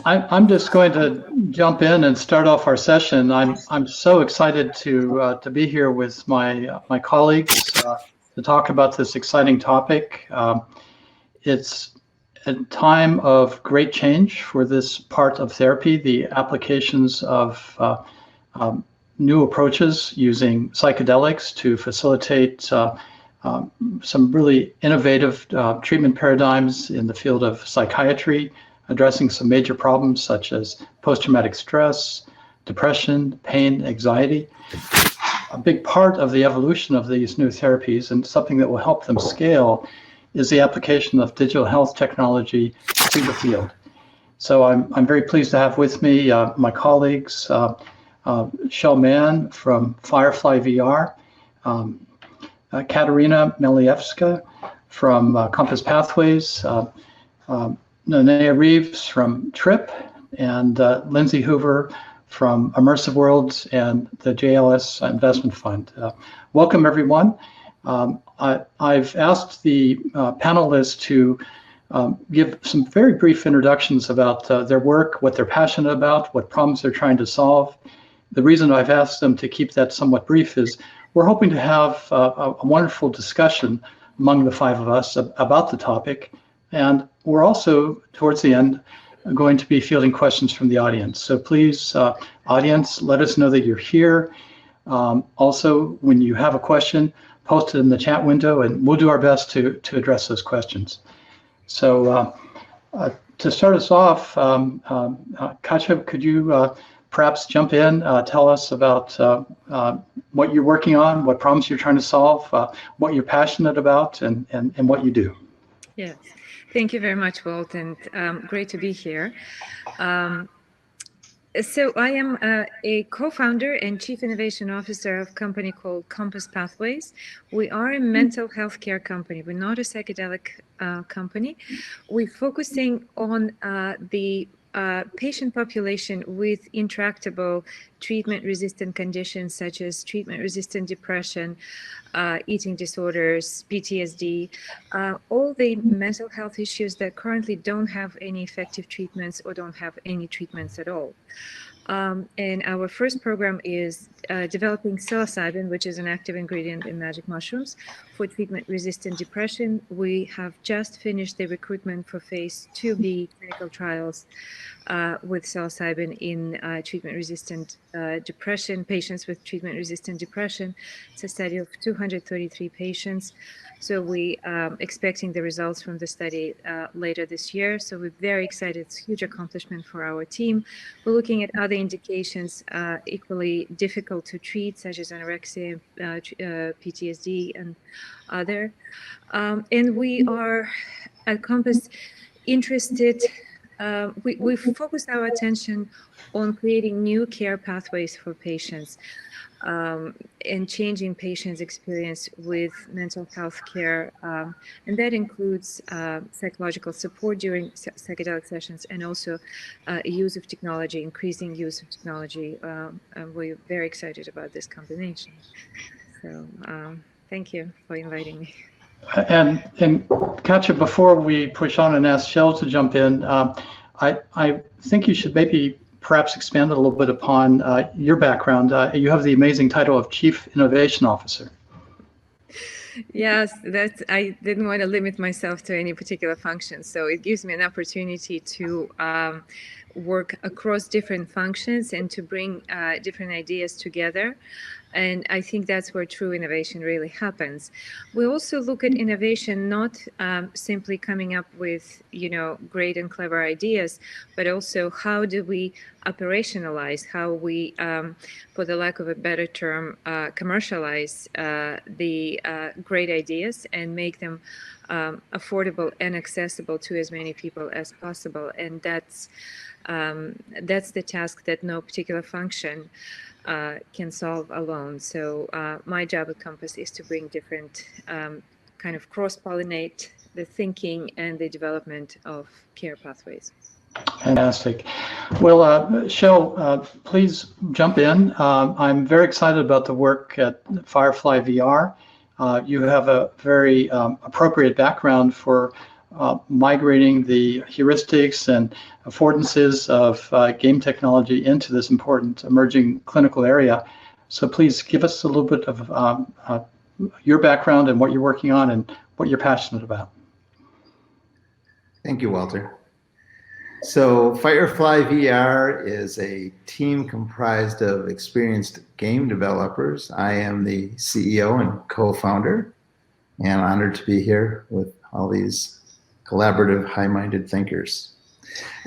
I'm just going to jump in and start off our session. I'm so excited to be here with my colleagues to talk about this exciting topic. It's a time of great change for this part of therapy, the applications of new approaches using psychedelics to facilitate some really innovative treatment paradigms in the field of psychiatry, addressing some major problems such as post-traumatic stress, depression, pain, anxiety. A big part of the evolution of these new therapies and something that will help them scale is the application of digital health technology to the field. So I'm very pleased to have with me my colleagues, Shel Mann from Firefly VR, Katerina Melievska from Compass Pathways, Nanea Reeves from Tripp, and Lindsay Hoover from Immersive Worlds and the JLS Investment Fund. Welcome, everyone. I've asked the panelists to give some very brief introductions about their work, what they're passionate about, what problems they're trying to solve. The reason I've asked them to keep that somewhat brief is we're hoping to have a wonderful discussion among the five of us about the topic. And we're also, towards the end, going to be fielding questions from the audience. So please, audience, let us know that you're here. Also, when you have a question, post it in the chat window, and we'll do our best to address those questions. So to start us off, Katja, could you perhaps jump in, tell us about what you're working on, what problems you're trying to solve, what you're passionate about, and what you do. Yes. Thank you very much, Walt, and great to be here. So I am a co-founder and chief innovation officer of a company called Compass Pathways. We are a mental health care company. We're not a psychedelic company. We're focusing on the patient population with intractable treatment-resistant conditions such as treatment-resistant depression, eating disorders, PTSD, all the mental health issues that currently don't have any effective treatments or don't have any treatments at all. And our first program is developing Psilocybin, which is an active ingredient in magic mushrooms, for treatment-resistant depression. We have just finished the recruitment for phase 2B clinical trials with Psilocybin in treatment-resistant depression, patients with treatment-resistant depression. It's a study of 233 patients. So we are expecting the results from the study later this year. So we're very excited. It's a huge accomplishment for our team. We're looking at other indications equally difficult to treat, such as anorexia, PTSD, and other. And we are at Compass interested. We've focused our attention on creating new care pathways for patients and changing patients' experience with mental health care. And that includes psychological support during psychedelic sessions and also use of technology, increasing use of technology. And we're very excited about this combination. So thank you for inviting me. And Katja, before we push on and ask Shel to jump in, I think you should maybe perhaps expand a little bit upon your background. You have the amazing title of Chief Innovation Officer. Yes, I didn't want to limit myself to any particular function. So it gives me an opportunity to work across different functions and to bring different ideas together. And I think that's where true innovation really happens. We also look at innovation not simply coming up with, great and clever ideas, but also how do we operationalize, how we, for the lack of a better term, commercialize the great ideas and make them affordable and accessible to as many people as possible. And that's the task that no particular function can solve alone. So my job at Compass is to bring different kind of cross-pollinate the thinking and the development of care pathways. Fantastic. Well, Shel, please jump in. I'm very excited about the work at Firefly VR. You have a very appropriate background for migrating the heuristics and affordances of game technology into this important emerging clinical area. So please give us a little bit of your background and what you're working on and what you're passionate about. Thank you, Walter. So Firefly VR is a team comprised of experienced game developers. I am the CEO and co-founder, and honored to be here with all these collaborative, high-minded thinkers.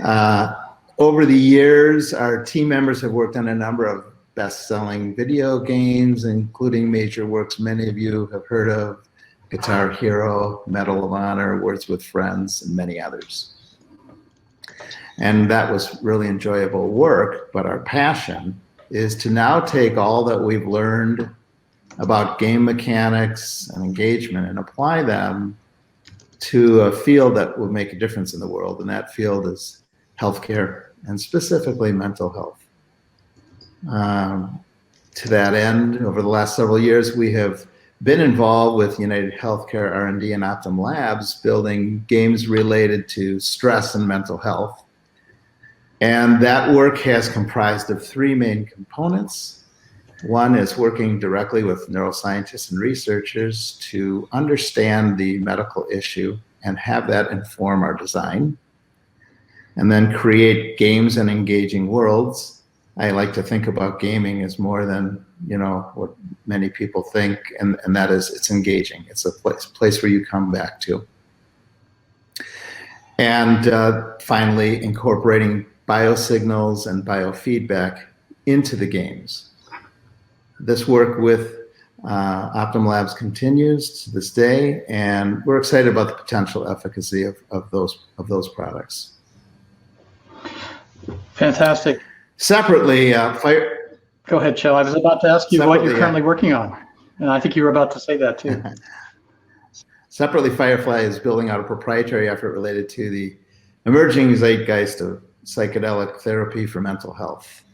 Over the years, our team members have worked on a number of best-selling video games, including major works many of you have heard of: Guitar Hero, Medal of Honor, Words with Friends, and many others. And that was really enjoyable work, but our passion is to now take all that we've learned about game mechanics and engagement and apply them to a field that will make a difference in the world, and that field is healthcare, and specifically mental health. To that end, over the last several years, we have been involved with United Healthcare R&D and Optum Labs, building games related to stress and mental health. And that work has comprised of three main components. One is working directly with neuroscientists and researchers to understand the medical issue and have that inform our design, and then create games and engaging worlds. I like to think about gaming as more than, what many people think, and that is it's engaging. It's a place where you come back to. And finally, incorporating biosignals and biofeedback into the games. This work with Optum Labs continues to this day, and we're excited about the potential efficacy of those products. Fantastic. Separately, Go ahead, Shell. I was about to ask you what you're currently working on, and I think you were about to say that too. Separately, Firefly is building out a proprietary effort related to the emerging zeitgeist of psychedelic therapy for mental health.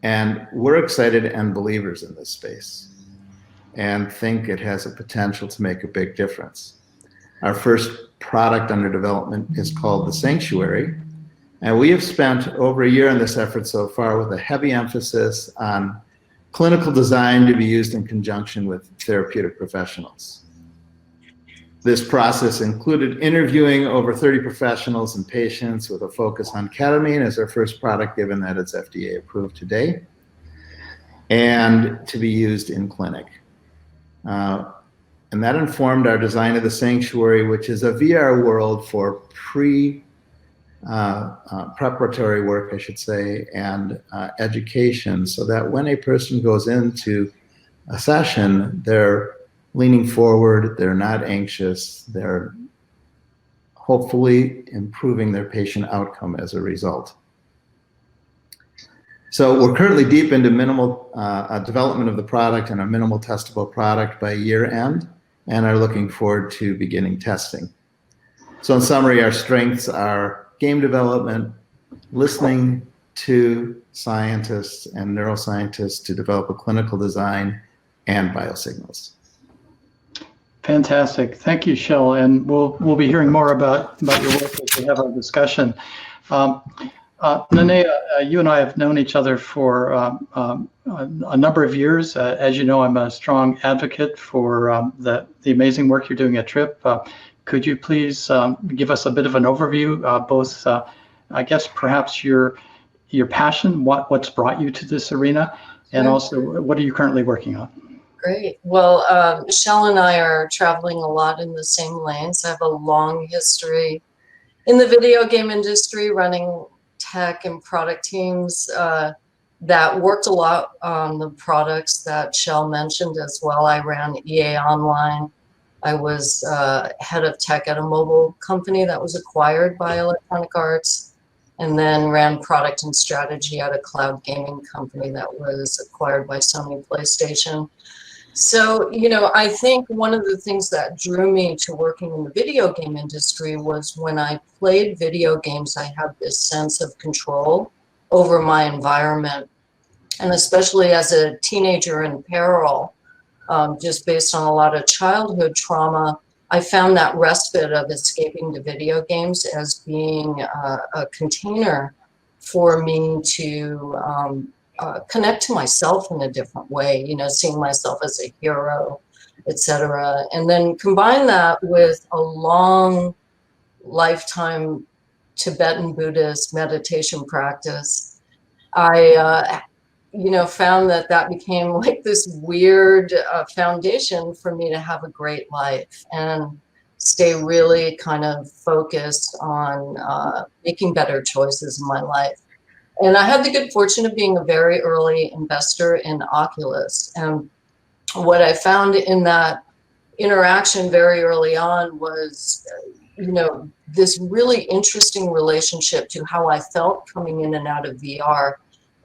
And we're excited and believers in this space and think it has a potential to make a big difference. Our first product under development is called The Sanctuary, and we have spent over a year on this effort so far, with a heavy emphasis on clinical design to be used in conjunction with therapeutic professionals. This process included interviewing over 30 professionals and patients, with a focus on ketamine as our first product, given that it's FDA approved today, and to be used in clinic. And that informed our design of The Sanctuary, which is a VR world for preparatory work, I should say, and education, so that when a person goes into a session, they're leaning forward, they're not anxious, they're hopefully improving their patient outcome as a result. So we're currently deep into minimal development of the product and a minimal testable product by year end, and are looking forward to beginning testing. So in summary, our strengths are game development, listening to scientists and neuroscientists to develop a clinical design, and biosignals. Fantastic. Thank you, Shell. And we'll be hearing more about your work as we have our discussion. Nanea, you and I have known each other for a number of years. As you know, I'm a strong advocate for the amazing work you're doing at Tripp. Could you please give us a bit of an overview, both, I guess, perhaps your passion, what's brought you to this arena, and also what are you currently working on? Great. Well, Shell and I are traveling a lot in the same lanes. I have a long history in the video game industry, running tech and product teams that worked a lot on the products that Shell mentioned as well. I ran EA Online. I was head of tech at a mobile company that was acquired by Electronic Arts, and then ran product and strategy at a cloud gaming company that was acquired by Sony PlayStation. So, I think one of the things that drew me to working in the video game industry was when I played video games, I had this sense of control over my environment. And especially as a teenager in peril, just based on a lot of childhood trauma, I found that respite of escaping to video games as being a container for me to connect to myself in a different way, you know, seeing myself as a hero, etc. And then combine that with a long lifetime Tibetan Buddhist meditation practice. I you know, found that that became like this weird foundation for me to have a great life and stay really kind of focused on making better choices in my life. And I had the good fortune of being a very early investor in Oculus. And what I found in that interaction very early on was, you know, this really interesting relationship to how I felt coming in and out of VR,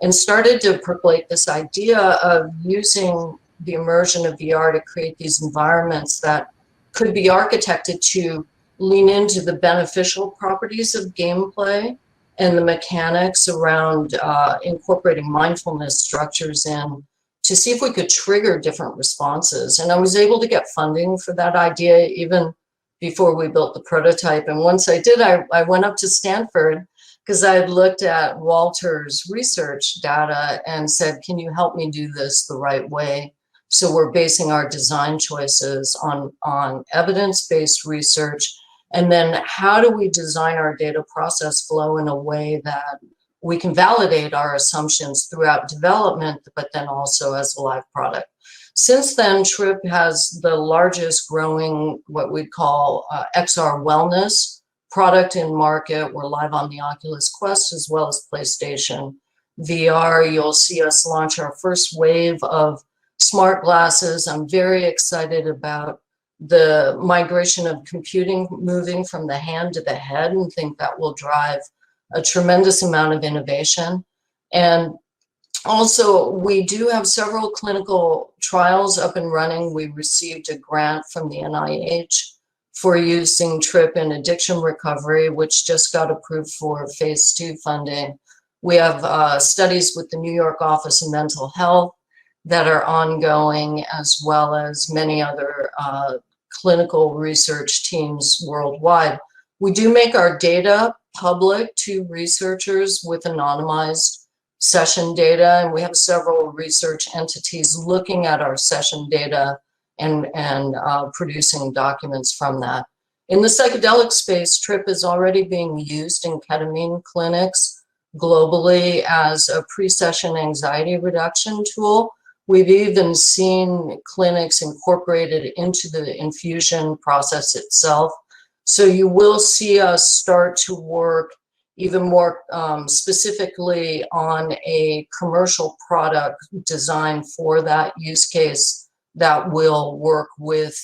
and started to percolate this idea of using the immersion of VR to create these environments that could be architected to lean into the beneficial properties of gameplay and the mechanics around incorporating mindfulness structures in, to see if we could trigger different responses. And I was able to get funding for that idea even before we built the prototype. And once I did, I went up to Stanford because I had looked at Walter's research data and said, can you help me do this the right way? So we're basing our design choices on evidence-based research. And then how do we design our data process flow in a way that we can validate our assumptions throughout development, but then also as a live product. Since then, Tripp has the largest growing, what we'd call XR wellness product in market. We're live on the Oculus Quest as well as PlayStation VR. You'll see us launch our first wave of smart glasses. I'm very excited about the migration of computing moving from the hand to the head, and think that will drive a tremendous amount of innovation. And also, we do have several clinical trials up and running. We received a grant from the NIH for using Tripp in addiction recovery, which just got approved for phase 2 funding. We have studies with the New York Office of Mental Health that are ongoing, as well as many other clinical research teams worldwide. We do make our data public to researchers with anonymized session data, and we have several research entities looking at our session data and producing documents from that. In the psychedelic space, Tripp is already being used in ketamine clinics globally as a pre-session anxiety reduction tool. We've even seen clinics incorporated into the infusion process itself. So you will see us start to work even more specifically on a commercial product designed for that use case that will work with,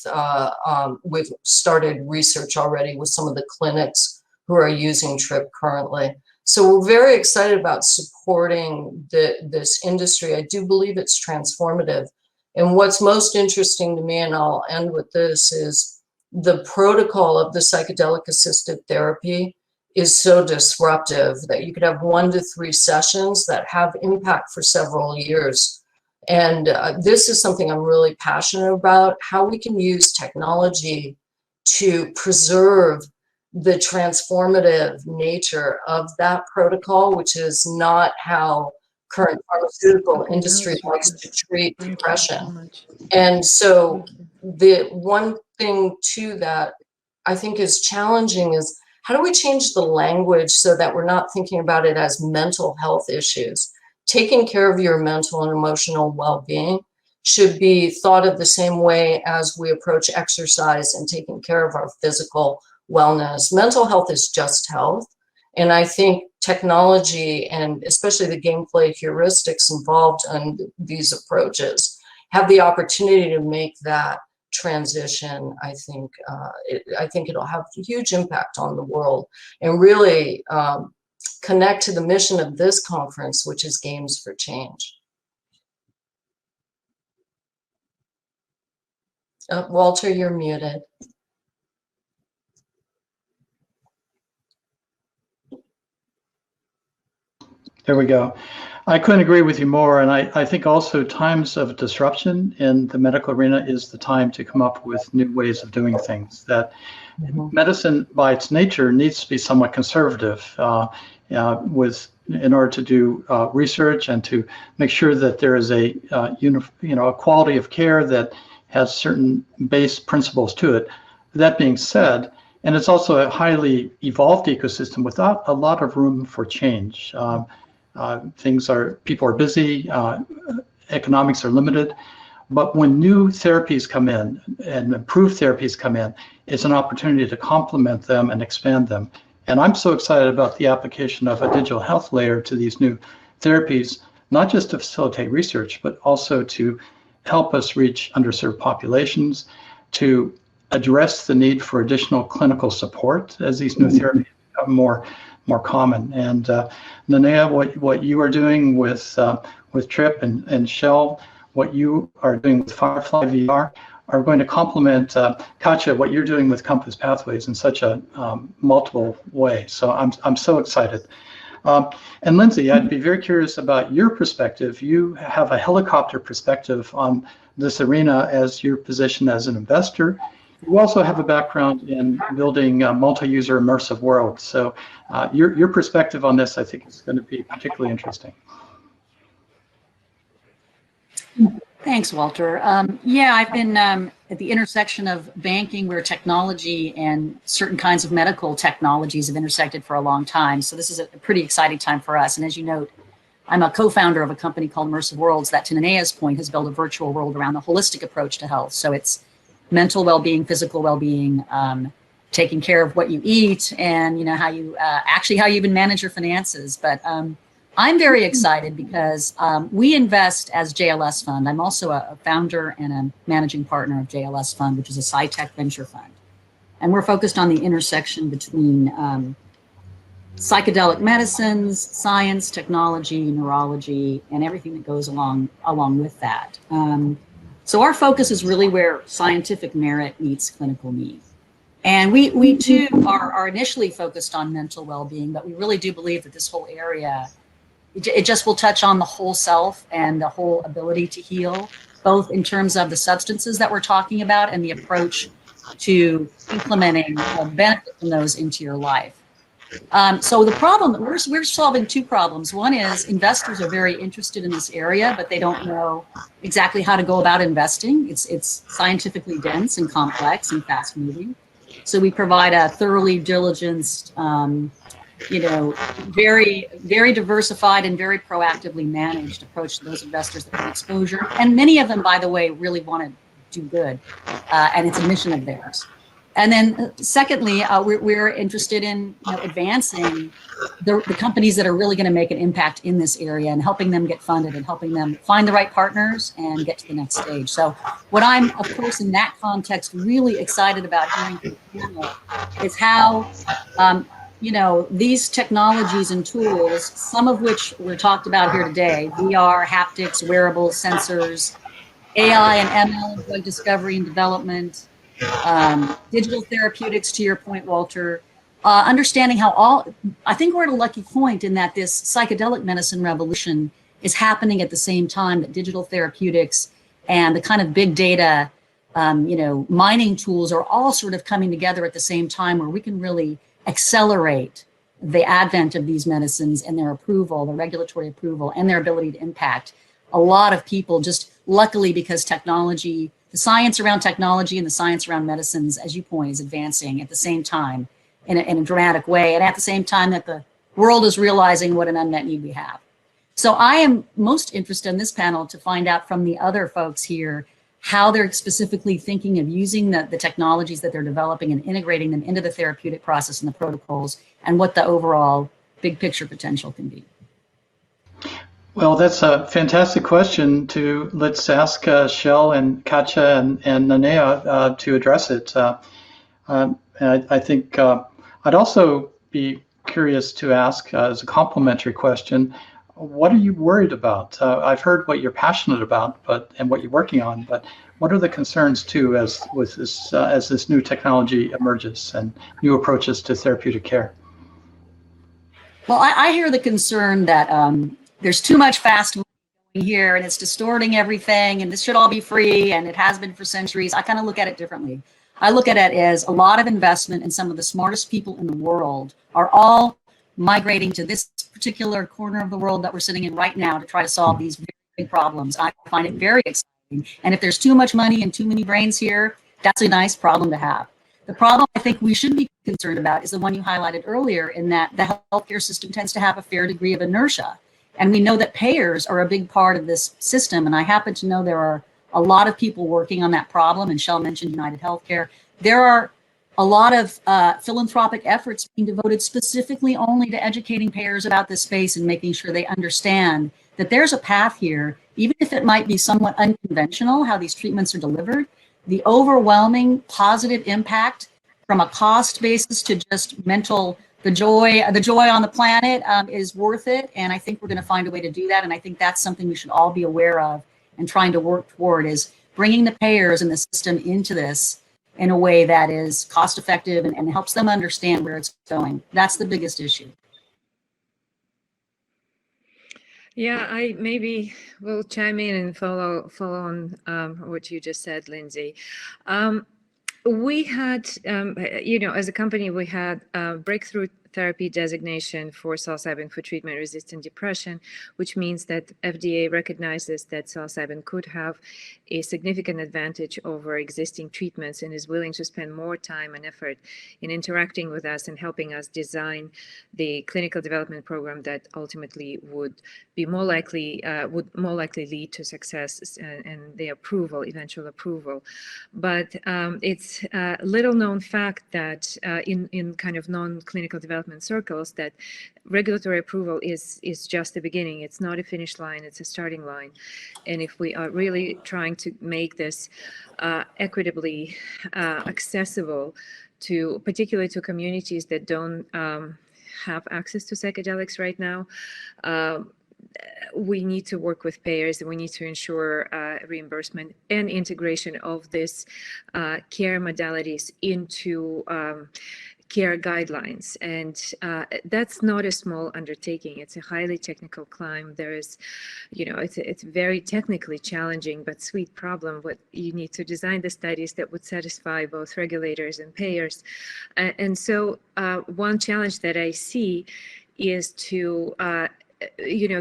we've started research already with some of the clinics who are using Tripp currently. So we're very excited about supporting this industry. I do believe it's transformative. And what's most interesting to me, and I'll end with this, is the protocol of the psychedelic assisted therapy is so disruptive that you could have 1 to 3 sessions that have impact for several years. And this is something I'm really passionate about, how we can use technology to preserve the transformative nature of that protocol, which is not how current pharmaceutical industry likes to treat depression. And so the one thing too that I think is challenging is, how do we change the language so that we're not thinking about it as mental health issues? Taking care of your mental and emotional well-being should be thought of the same way as we approach exercise and taking care of our physical wellness. Mental health is just health. And I think technology, and especially the gameplay heuristics involved in these approaches, have the opportunity to make that transition. I think it'll have a huge impact on the world, and really connect to the mission of this conference, which is Games for Change. Walter, you're muted. There we go. I couldn't agree with you more. And I think also times of disruption in the medical arena is the time to come up with new ways of doing things. That medicine, by its nature, needs to be somewhat conservative in order to do research and to make sure that there is a a quality of care that has certain base principles to it. That being said, and it's also a highly evolved ecosystem without a lot of room for change. People are busy, economics are limited, but when new therapies come in and improved therapies come in, it's an opportunity to complement them and expand them. And I'm so excited about the application of a digital health layer to these new therapies, not just to facilitate research, but also to help us reach underserved populations, to address the need for additional clinical support as these new therapies become more common. And Nanea, what you are doing with Tripp and Shell, what you are doing with Firefly VR are going to complement Katja, what you're doing with Compass Pathways in such a multiple way. So I'm so excited. And Lindsay, I'd be very curious about your perspective. You have a helicopter perspective on this arena as your position as an investor. You also have a background in building multi-user immersive worlds. So your perspective on this, I think, is going to be particularly interesting. Thanks, Walter. Yeah, I've been at the intersection of banking where technology and certain kinds of medical technologies have intersected for a long time. So this is a pretty exciting time for us. And as you note, I'm a co-founder of a company called Immersive Worlds that, to Nanea's point, has built a virtual world around the holistic approach to health. So it's mental well-being, physical well-being, taking care of what you eat, and how you how you even manage your finances. But I'm very excited because we invest as JLS Fund. I'm also a founder and a managing partner of JLS Fund, which is a sci-tech venture fund. And we're focused on the intersection between psychedelic medicines, science, technology, neurology, and everything that goes along with that. So our focus is really where scientific merit meets clinical need. And we too are initially focused on mental well-being, but we really do believe that this whole area, it just will touch on the whole self and the whole ability to heal, both in terms of the substances that we're talking about and the approach to implementing benefit from those into your life. So the problem, we're solving two problems. One is investors are very interested in this area, but they don't know exactly how to go about investing. It's scientifically dense and complex and fast moving. So we provide a thoroughly diligenced, very, very diversified and very proactively managed approach to those investors that have exposure. And many of them, by the way, really want to do good. And it's a mission of theirs. And then secondly, we're interested in advancing the companies that are really going to make an impact in this area and helping them get funded and helping them find the right partners and get to the next stage. So what I'm, of course, in that context, really excited about hearing from the panel is how, these technologies and tools, some of which were talked about here today, VR, haptics, wearable sensors, AI and ML, drug discovery and development, digital therapeutics, to your point, Walter, understanding how I think we're at a lucky point in that this psychedelic medicine revolution is happening at the same time that digital therapeutics and the kind of big data, mining tools are all sort of coming together at the same time, where we can really accelerate the advent of these medicines and their approval, the regulatory approval, and their ability to impact a lot of people, just luckily because technology, the science around technology and the science around medicines, as you point, is advancing at the same time in a dramatic way, and at the same time that the world is realizing what an unmet need we have. So I am most interested in this panel to find out from the other folks here how they're specifically thinking of using the technologies that they're developing and integrating them into the therapeutic process and the protocols, and what the overall big picture potential can be. Well, that's a fantastic question. Let's ask Shell and Katja and Nanea to address it. I think I'd also be curious to ask as a complementary question, what are you worried about? I've heard what you're passionate about, and what you're working on, but what are the concerns too as this new technology emerges and new approaches to therapeutic care? Well, I hear the concern that there's too much fast moving here and it's distorting everything, and this should all be free, and it has been for centuries. I kind of look at it differently. I look at it as a lot of investment, and some of the smartest people in the world are all migrating to this particular corner of the world that we're sitting in right now to try to solve these very big problems. I find it very exciting. And if there's too much money and too many brains here, that's a nice problem to have. The problem I think we should be concerned about is the one you highlighted earlier, in that the healthcare system tends to have a fair degree of inertia. And we know that payers are a big part of this system. And I happen to know there are a lot of people working on that problem. And Shell mentioned United Healthcare. There are a lot of philanthropic efforts being devoted specifically only to educating payers about this space and making sure they understand that there's a path here, even if it might be somewhat unconventional how these treatments are delivered. The overwhelming positive impact from a cost basis to just mental, the joy on the planet is worth it. And I think we're going to find a way to do that. And I think that's something we should all be aware of and trying to work toward, is bringing the payers and the system into this in a way that is cost effective and helps them understand where it's going. That's the biggest issue. Yeah, I maybe will chime in and follow on what you just said, Lindsay. We had, as a company, we had breakthrough therapy designation for psilocybin for treatment-resistant depression, which means that FDA recognizes that psilocybin could have a significant advantage over existing treatments and is willing to spend more time and effort in interacting with us and helping us design the clinical development program that ultimately would be more likely lead to success and the eventual approval. But it's a little known fact that in kind of non-clinical development circles, that regulatory approval is just the beginning. It's not a finish line, it's a starting line. And if we are really trying to make this equitably accessible to, particularly to communities that don't have access to psychedelics right now, we need to work with payers, and we need to ensure reimbursement and integration of this care modalities into care guidelines. And that's not a small undertaking. It's a highly technical climb. There is, it's very technically challenging, but sweet problem. What you need to design the studies that would satisfy both regulators and payers. And so one challenge that I see is to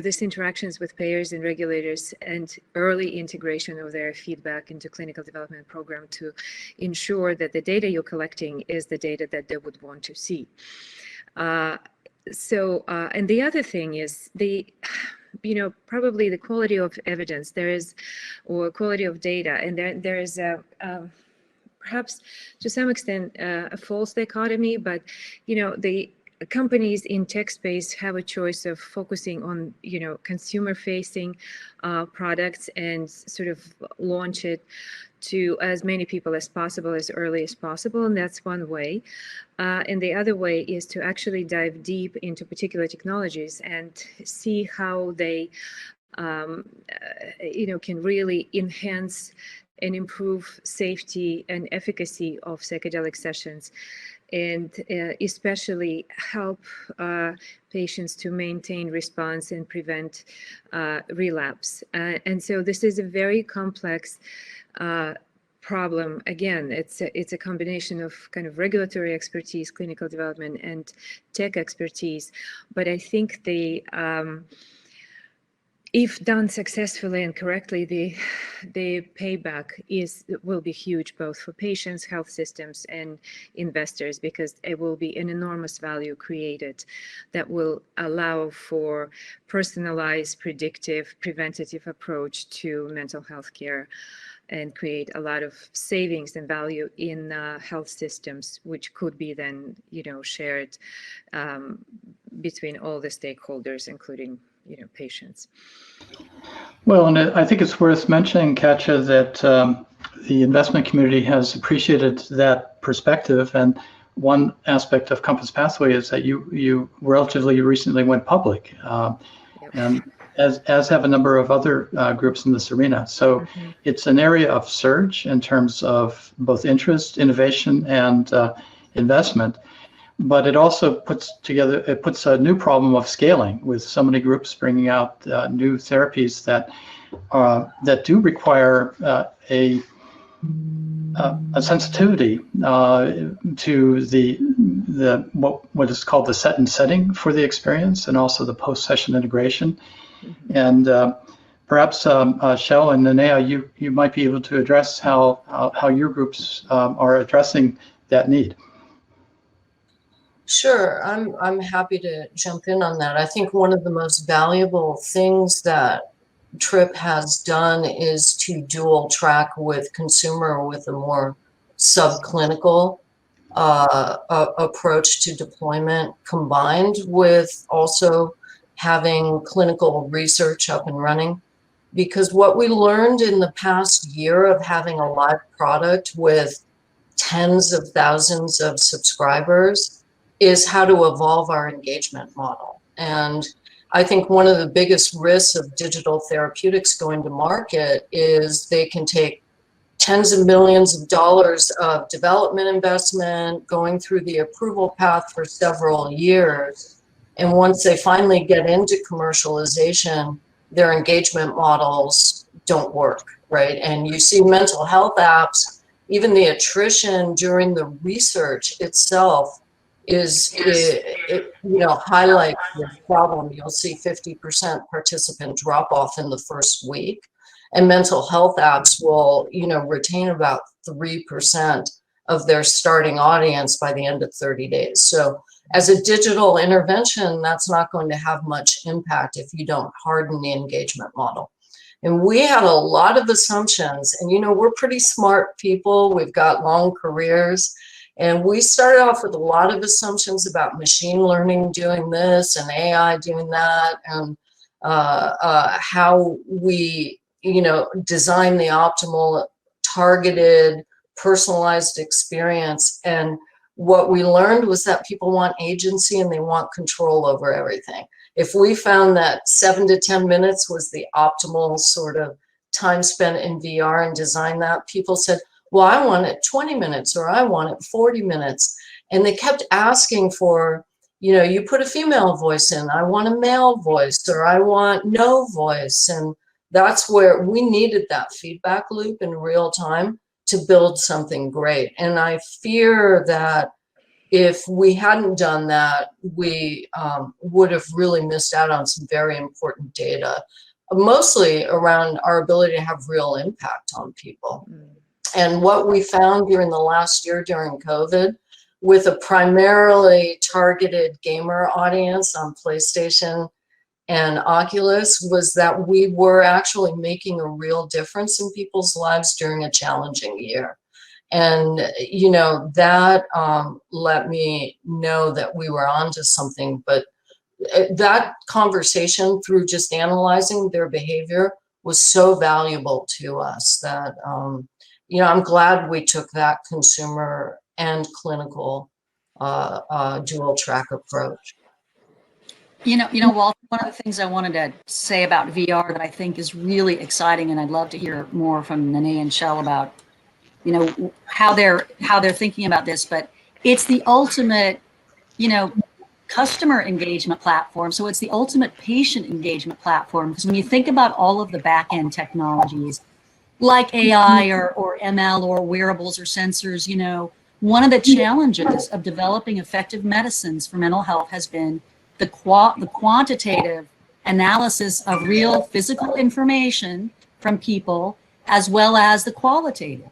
this interactions with payers and regulators and early integration of their feedback into clinical development program to ensure that the data you're collecting is the data that they would want to see. And the other thing is probably the quality of evidence or quality of data. And there is perhaps to some extent a false dichotomy, but the companies in tech space have a choice of focusing on, consumer-facing products and sort of launch it to as many people as possible, as early as possible, and that's one way. And the other way is to actually dive deep into particular technologies and see how they, can really enhance and improve safety and efficacy of psychedelic sessions, and especially help patients to maintain response and prevent relapse. And so this is a very complex problem. Again, it's a combination of kind of regulatory expertise, clinical development, and tech expertise. But I think if done successfully and correctly, the payback will be huge, both for patients, health systems, and investors, because it will be an enormous value created that will allow for personalized, predictive, preventative approach to mental health care and create a lot of savings and value in health systems, which could be then, shared between all the stakeholders, including patients. Well, and I think it's worth mentioning, Katja, that the investment community has appreciated that perspective. And one aspect of Compass Pathway is that you relatively recently went public, and as have a number of other groups in this arena. So it's an area of surge in terms of both interest, innovation, and investment. but it also puts a new problem of scaling, with so many groups bringing out new therapies that do require a sensitivity to the what is called the set and setting for the experience, and also the post-session integration. And perhaps Shell and Nanea, you might be able to address how your groups are addressing that need. Sure, I'm happy to jump in on that. I think one of the most valuable things that Tripp has done is to dual track with consumer with a more subclinical approach to deployment, combined with also having clinical research up and running. Because what we learned in the past year of having a live product with tens of thousands of subscribers is how to evolve our engagement model. And I think one of the biggest risks of digital therapeutics going to market is they can take tens of millions of dollars of development investment, going through the approval path for several years. And once they finally get into commercialization, their engagement models don't work, right? And you see mental health apps, even the attrition during the research itself highlights this problem. You'll see 50% participant drop off in the first week, and mental health apps will, retain about 3% of their starting audience by the end of 30 days. So as a digital intervention, that's not going to have much impact if you don't harden the engagement model. And we had a lot of assumptions, and we're pretty smart people. We've got long careers. And we started off with a lot of assumptions about machine learning doing this and AI doing that, and how we, design the optimal, targeted, personalized experience. And what we learned was that people want agency and they want control over everything. If we found that 7 to 10 minutes was the optimal sort of time spent in VR and design that, people said, well, I want it 20 minutes or I want it 40 minutes. And they kept asking for, you put a female voice in, I want a male voice, or I want no voice. And that's where we needed that feedback loop in real time to build something great. And I fear that if we hadn't done that, we would have really missed out on some very important data, mostly around our ability to have real impact on people. And what we found during the last year during COVID, with a primarily targeted gamer audience on PlayStation and Oculus, was that we were actually making a real difference in people's lives during a challenging year. And, that let me know that we were onto something. But that conversation, through just analyzing their behavior, was so valuable to us that, I'm glad we took that consumer and clinical dual track approach. Walter, one of the things I wanted to say about VR that I think is really exciting, and I'd love to hear more from Nene and Shell about, how they're thinking about this, but it's the ultimate, customer engagement platform. So it's the ultimate patient engagement platform. Because when you think about all of the back-end technologies, like AI or ML or wearables or sensors, one of the challenges of developing effective medicines for mental health has been the quantitative analysis of real physical information from people, as well as the qualitative.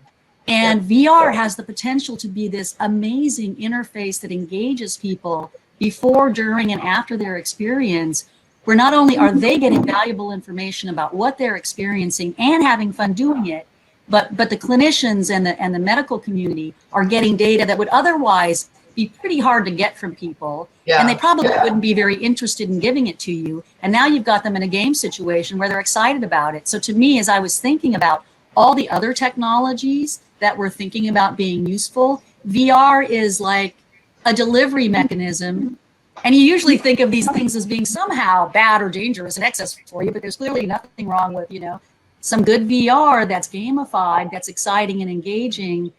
And VR has the potential to be this amazing interface that engages people before, during, and after their experience, where not only are they getting valuable information about what they're experiencing and having fun doing it, but the clinicians and the medical community are getting data that would otherwise be pretty hard to get from people. Yeah. And they probably wouldn't be very interested in giving it to you. And now you've got them in a game situation where they're excited about it. So to me, as I was thinking about all the other technologies that we're thinking about being useful, VR is like a delivery mechanism. And you usually think of these things as being somehow bad or dangerous and excess for you, but there's clearly nothing wrong with, some good VR that's gamified, that's exciting and engaging.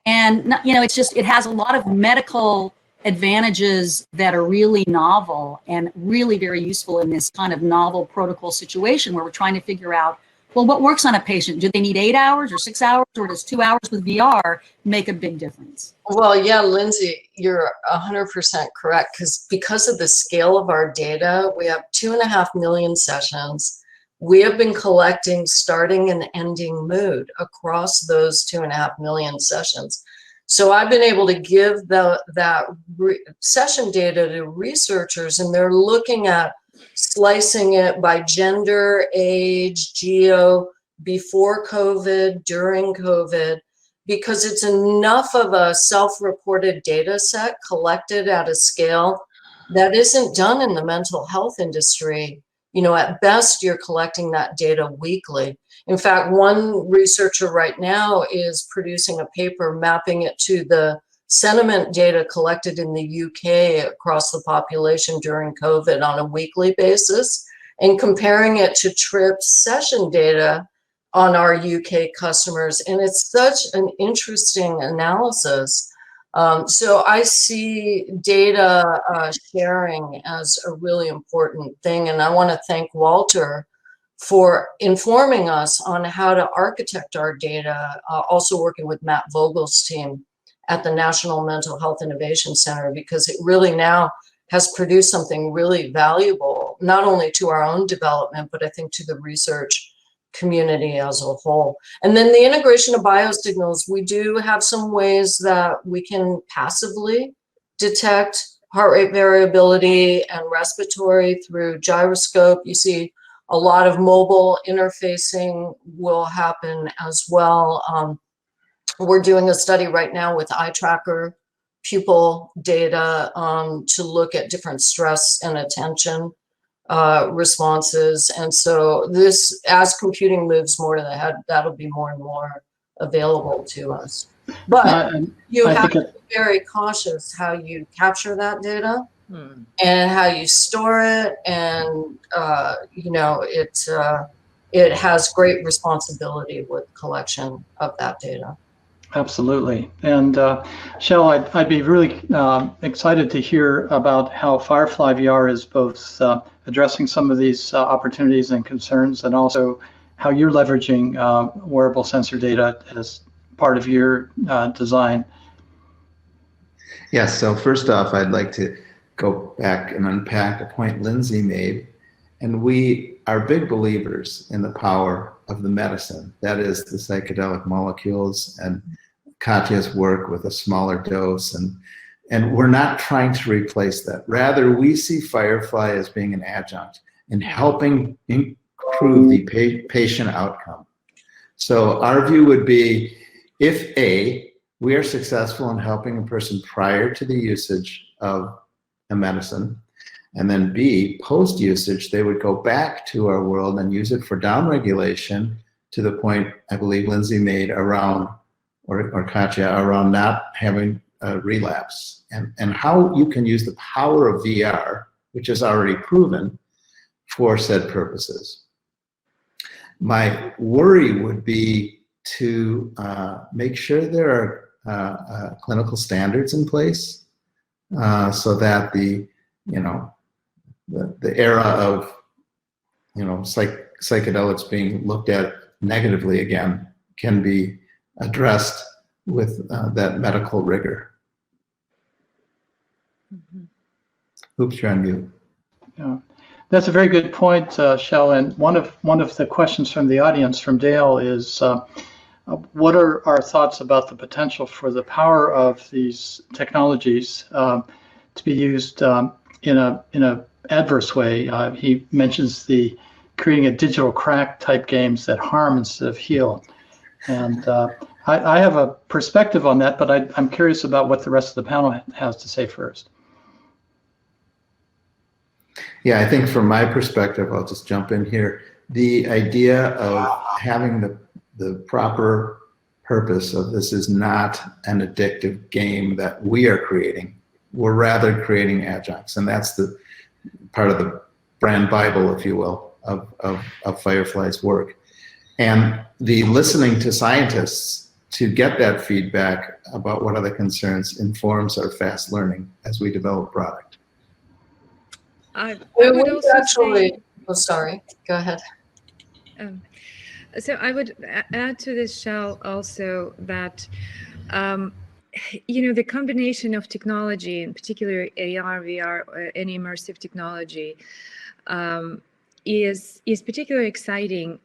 And, it's just, it has a lot of medical advantages that are really novel and really very useful in this kind of novel protocol situation where we're trying to figure out, well, what works on a patient? Do they need 8 hours or 6 hours, or does 2 hours with VR make a big difference? Well, yeah, Lindsay, you're 100% correct, because of the scale of our data, we have 2.5 million sessions. We have been collecting starting and ending mood across those 2.5 million sessions. So I've been able to give that session data to researchers, and they're looking at slicing it by gender, age, geo, before COVID, during COVID, because it's enough of a self-reported data set collected at a scale that isn't done in the mental health industry. You know, at best, you're collecting that data weekly. In fact, one researcher right now is producing a paper mapping it to the sentiment data collected in the UK across the population during COVID on a weekly basis, and comparing it to Tripp's session data on our UK customers. And it's such an interesting analysis. So I see data sharing as a really important thing. And I want to thank Walter for informing us on how to architect our data, also working with Matt Vogel's team at the National Mental Health Innovation Center, because it really now has produced something really valuable, not only to our own development, but I think to the research community as a whole. And then the integration of biosignals, we do have some ways that we can passively detect heart rate variability and respiratory through gyroscope. You see a lot of mobile interfacing will happen as well. We're doing a study right now with eye tracker pupil data to look at different stress and attention responses. And so this, as computing moves more to the head, that'll be more and more available to us. But you have to be very cautious how you capture that data and how you store it. And, you know, it has great responsibility with collection of that data. Absolutely. And Shell, I'd be really excited to hear about how Firefly VR is both addressing some of these opportunities and concerns, and also how you're leveraging wearable sensor data as part of your design. Yes, so first off, I'd like to go back and unpack a point Lindsay made. And we are big believers in the power of the medicine, that is the psychedelic molecules and Katya's work with a smaller dose. And we're not trying to replace that. Rather, we see Firefly as being an adjunct in helping improve the patient outcome. So our view would be, if A, we are successful in helping a person prior to the usage of a medicine, and then B, post-usage, they would go back to our world and use it for downregulation, to the point I believe Lindsay made around, or Katya, around not having a relapse, and how you can use the power of VR, which is already proven, for said purposes. My worry would be to make sure there are clinical standards in place so that the era of psychedelics being looked at negatively again can be addressed with that medical rigor. Oops, you're on mute. Yeah. That's a very good point, Shell. And one of the questions from the audience, from Dale, is what are our thoughts about the potential for the power of these technologies to be used in a adverse way? He mentions creating a digital crack type games that harm instead of heal. And I have a perspective on that, but I'm curious about what the rest of the panel has to say first. Yeah, I think from my perspective, I'll just jump in here. The idea of having the proper purpose of this is not an addictive game that we are creating. We're rather creating adjuncts, and that's the part of the brand Bible, if you will, of Firefly's work. And the listening to scientists to get that feedback about what are the concerns informs our fast learning as we develop product. I would also actually say, oh, sorry, go ahead. So I would add to this, Shell, also that the combination of technology, in particular AR, VR, and immersive technology, is particularly exciting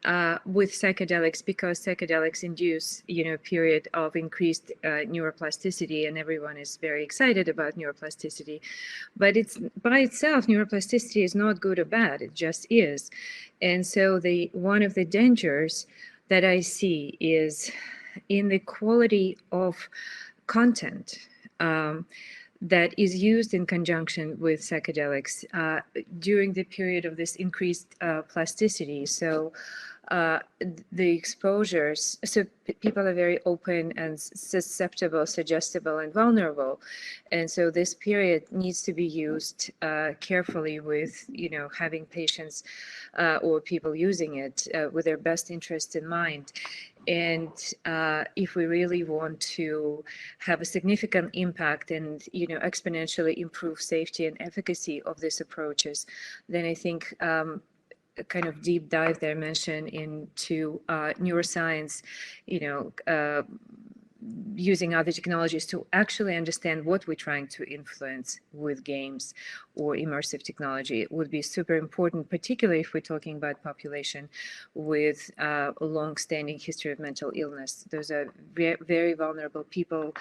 with psychedelics, because psychedelics induce a period of increased neuroplasticity, and everyone is very excited about neuroplasticity. But it's by itself, neuroplasticity is not good or bad, it just is. And so one of the dangers that I see is in the quality of content that is used in conjunction with psychedelics during the period of this increased plasticity. So the exposures, so people are very open and susceptible, suggestible, and vulnerable. And so this period needs to be used carefully with, having patients or people using it with their best interest in mind. And if we really want to have a significant impact and, exponentially improve safety and efficacy of these approaches, then I think a kind of deep dive dimension into neuroscience, using other technologies to actually understand what we're trying to influence with games or immersive technology would be super important, particularly if we're talking about population with a long-standing history of mental illness. Those are very vulnerable people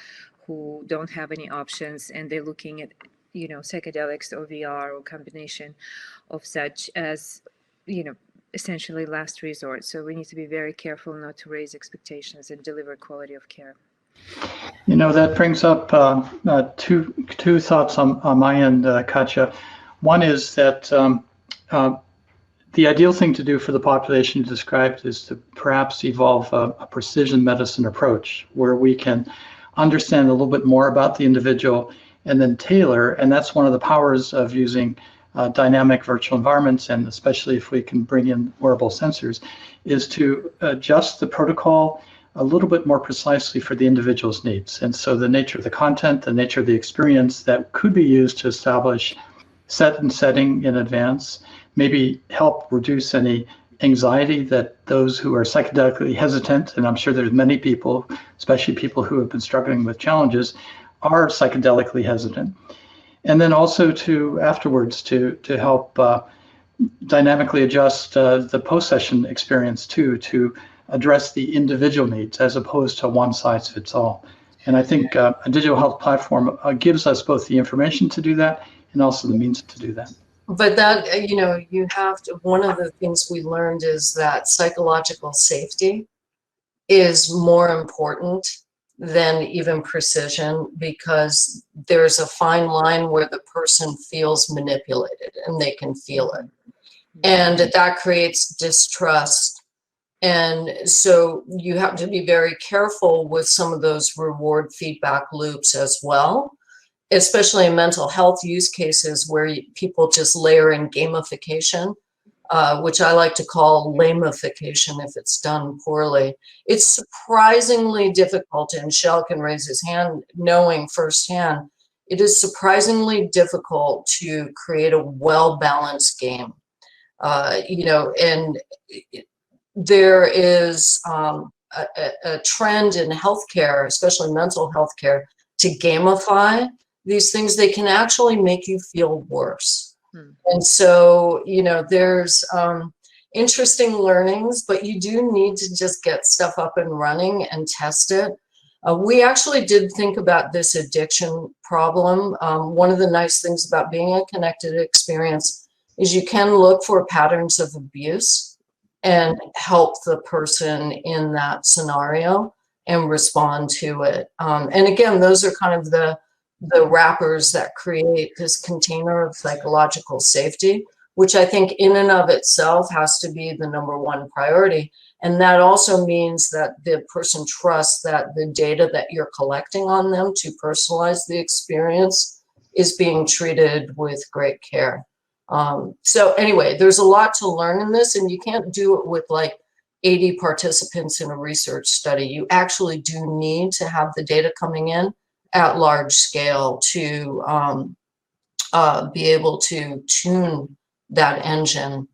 who don't have any options, and they're looking at, psychedelics or VR or combination of such as, essentially last resort. So we need to be very careful not to raise expectations and deliver quality of care. That brings up two thoughts on my end, Katja. One is that the ideal thing to do for the population you described is to perhaps evolve a precision medicine approach where we can understand a little bit more about the individual and then tailor. And that's one of the powers of using dynamic virtual environments, and especially if we can bring in wearable sensors, is to adjust the protocol a little bit more precisely for the individual's needs. And so the nature of the content, the nature of the experience that could be used to establish set and setting in advance, maybe help reduce any anxiety that those who are psychedelically hesitant, and I'm sure there's many people, especially people who have been struggling with challenges, are psychedelically hesitant. And then also to afterwards to help dynamically adjust the post-session experience too, to address the individual needs as opposed to one size fits all. And I think a digital health platform gives us both the information to do that and also the means to do that. But that, you have to, one of the things we learned is that psychological safety is more important than even precision, because there's a fine line where the person feels manipulated and they can feel it. And that creates distrust. And so you have to be very careful with some of those reward feedback loops as well, especially in mental health use cases where people just layer in gamification, which I like to call lamification if it's done poorly. It's surprisingly difficult, and Shell can raise his hand knowing firsthand, it is surprisingly difficult to create a well-balanced game. And there is a trend in healthcare, especially mental health care, to gamify these things. They can actually make you feel worse. And so, there's interesting learnings, but you do need to just get stuff up and running and test it. We actually did think about this addiction problem. One of the nice things about being a connected experience is you can look for patterns of abuse and help the person in that scenario and respond to it. And again, those are kind of the wrappers that create this container of psychological safety, which I think in and of itself has to be the number one priority. And that also means that the person trusts that the data that you're collecting on them to personalize the experience is being treated with great care. So anyway, there's a lot to learn in this, and you can't do it with like 80 participants in a research study. You actually do need to have the data coming in at large scale to be able to tune that engine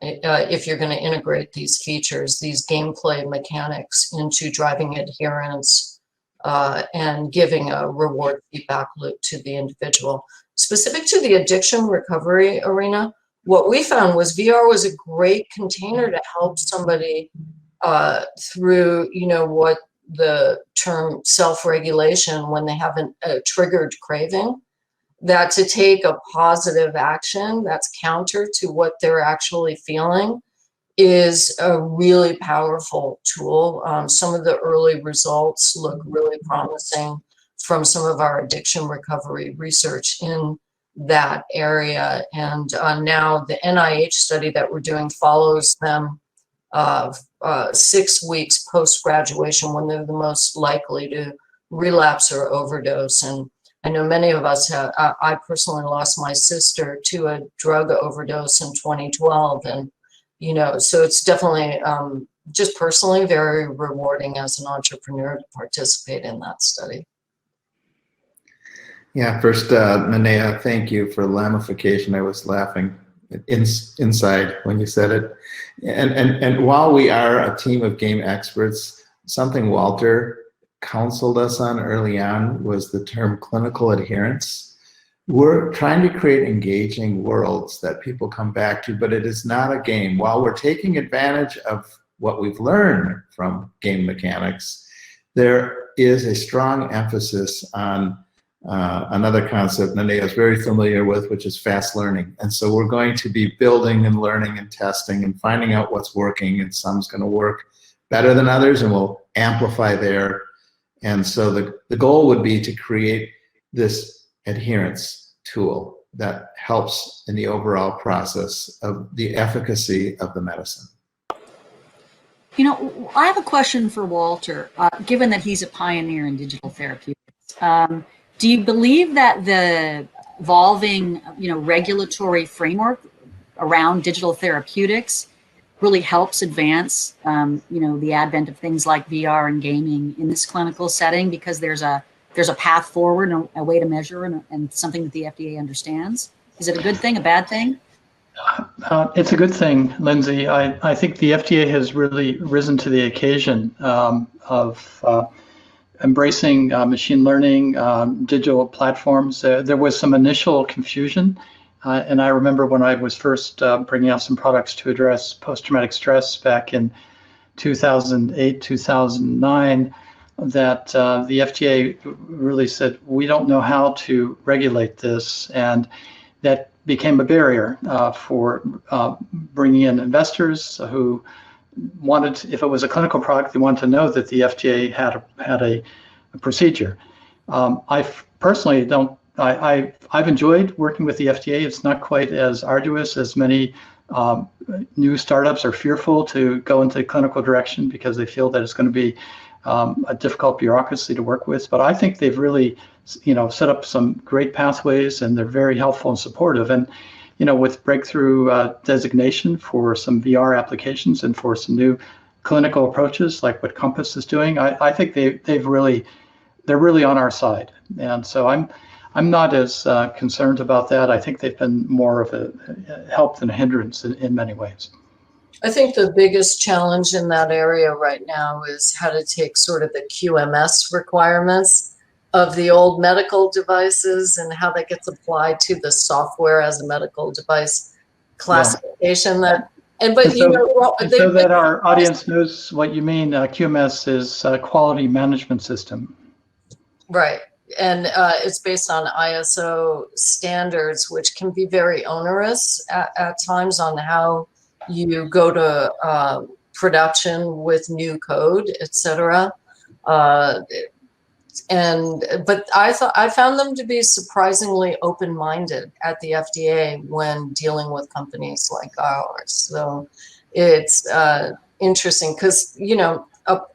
if you're going to integrate these features, these gameplay mechanics into driving adherence and giving a reward feedback loop to the individual. Specific to the addiction recovery arena, what we found was VR was a great container to help somebody through, what the term self-regulation when they have a triggered craving, that to take a positive action that's counter to what they're actually feeling is a really powerful tool. Some of the early results look really promising from some of our addiction recovery research in that area. And now the NIH study that we're doing follows them 6 weeks post-graduation when they're the most likely to relapse or overdose. And I know many of us have, I personally lost my sister to a drug overdose in 2012. And, so it's definitely just personally very rewarding as an entrepreneur to participate in that study. Yeah, first, Manea, thank you for lamification. I was laughing inside when you said it. And while we are a team of game experts, something Walter counseled us on early on was the term clinical adherence. We're trying to create engaging worlds that people come back to, but it is not a game. While we're taking advantage of what we've learned from game mechanics, there is a strong emphasis on another concept Nanea is very familiar with, which is fast learning. And so we're going to be building and learning and testing and finding out what's working, and some's going to work better than others, and we'll amplify there. And so the goal would be to create this adherence tool that helps in the overall process of the efficacy of the medicine. I have a question for Walter, given that he's a pioneer in digital therapeutics. Do you believe that the evolving, regulatory framework around digital therapeutics really helps advance, the advent of things like VR and gaming in this clinical setting, because there's a path forward and a way to measure and something that the FDA understands? Is it a good thing, a bad thing? It's a good thing, Lindsay. I think the FDA has really risen to the occasion of embracing machine learning, digital platforms. There was some initial confusion. And I remember when I was first bringing out some products to address post-traumatic stress back in 2008, 2009, that the FDA really said, we don't know how to regulate this. And that became a barrier for bringing in investors who wanted, if it was a clinical product, they wanted to know that the FDA had a procedure. I personally don't. I've enjoyed working with the FDA. It's not quite as arduous as many new startups are fearful to go into clinical direction because they feel that it's going to be a difficult bureaucracy to work with. But I think they've really, set up some great pathways, and they're very helpful and supportive. And with breakthrough designation for some VR applications and for some new clinical approaches like what Compass is doing, I think they're really on our side. And so I'm not as concerned about that. I think they've been more of a help than a hindrance in many ways. I think the biggest challenge in that area right now is how to take sort of the QMS requirements of the old medical devices and how that gets applied to the software as a medical device classification. So that our audience knows what you mean, QMS is quality management system. Right. And it's based on ISO standards, which can be very onerous at times on how you go to production with new code, et cetera. But I found them to be surprisingly open-minded at the FDA when dealing with companies like ours. So it's interesting because,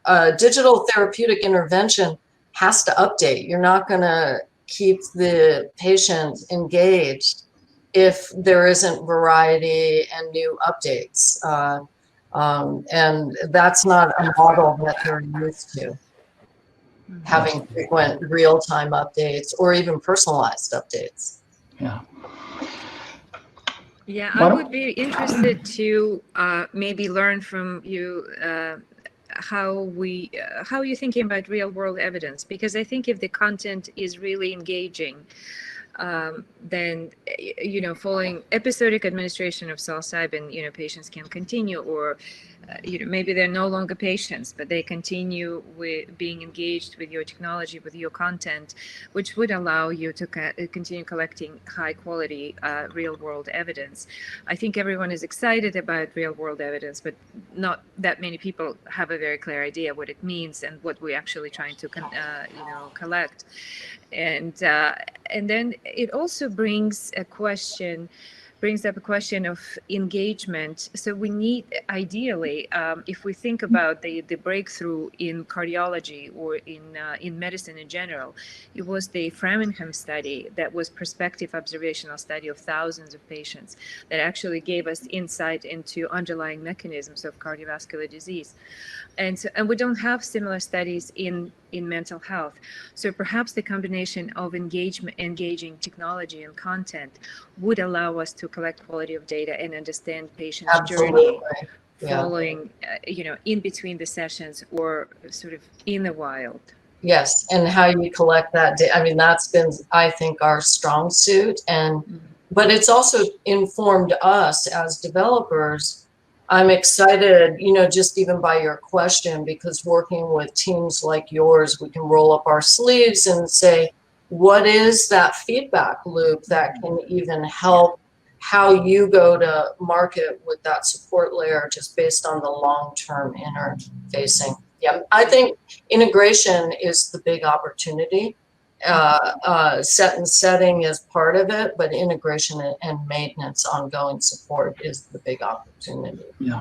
a digital therapeutic intervention has to update. You're not going to keep the patient engaged if there isn't variety and new updates. And that's not a model that they're used to, having frequent real-time updates or even personalized updates. Yeah. Yeah, I would be interested to maybe learn from you how you're thinking about real world evidence, because I think if the content is really engaging, then following episodic administration of psilocybin, patients can continue, or maybe they're no longer patients, but they continue with being engaged with your technology, with your content, which would allow you to continue collecting high quality real world evidence. I think everyone is excited about real world evidence, but not that many people have a very clear idea what it means and what we're actually trying to collect. And then it also brings up a question of engagement. So we need, ideally, if we think about the breakthrough in cardiology or in medicine in general, it was the Framingham study that was prospective observational study of thousands of patients that actually gave us insight into underlying mechanisms of cardiovascular disease. And we don't have similar studies in mental health. So perhaps the combination of engaging technology and content would allow us to collect quality of data and understand patients' journey following, in between the sessions or sort of in the wild. Yes, and how you collect that data. I mean, that's been, I think, our strong suit. But it's also informed us as developers. I'm excited, just even by your question, because working with teams like yours, we can roll up our sleeves and say, what is that feedback loop that can even help how you go to market with that support layer, just based on the long-term interfacing. Yeah, I think integration is the big opportunity. Set and setting is part of it, but integration and maintenance, ongoing support is the big opportunity. Yeah.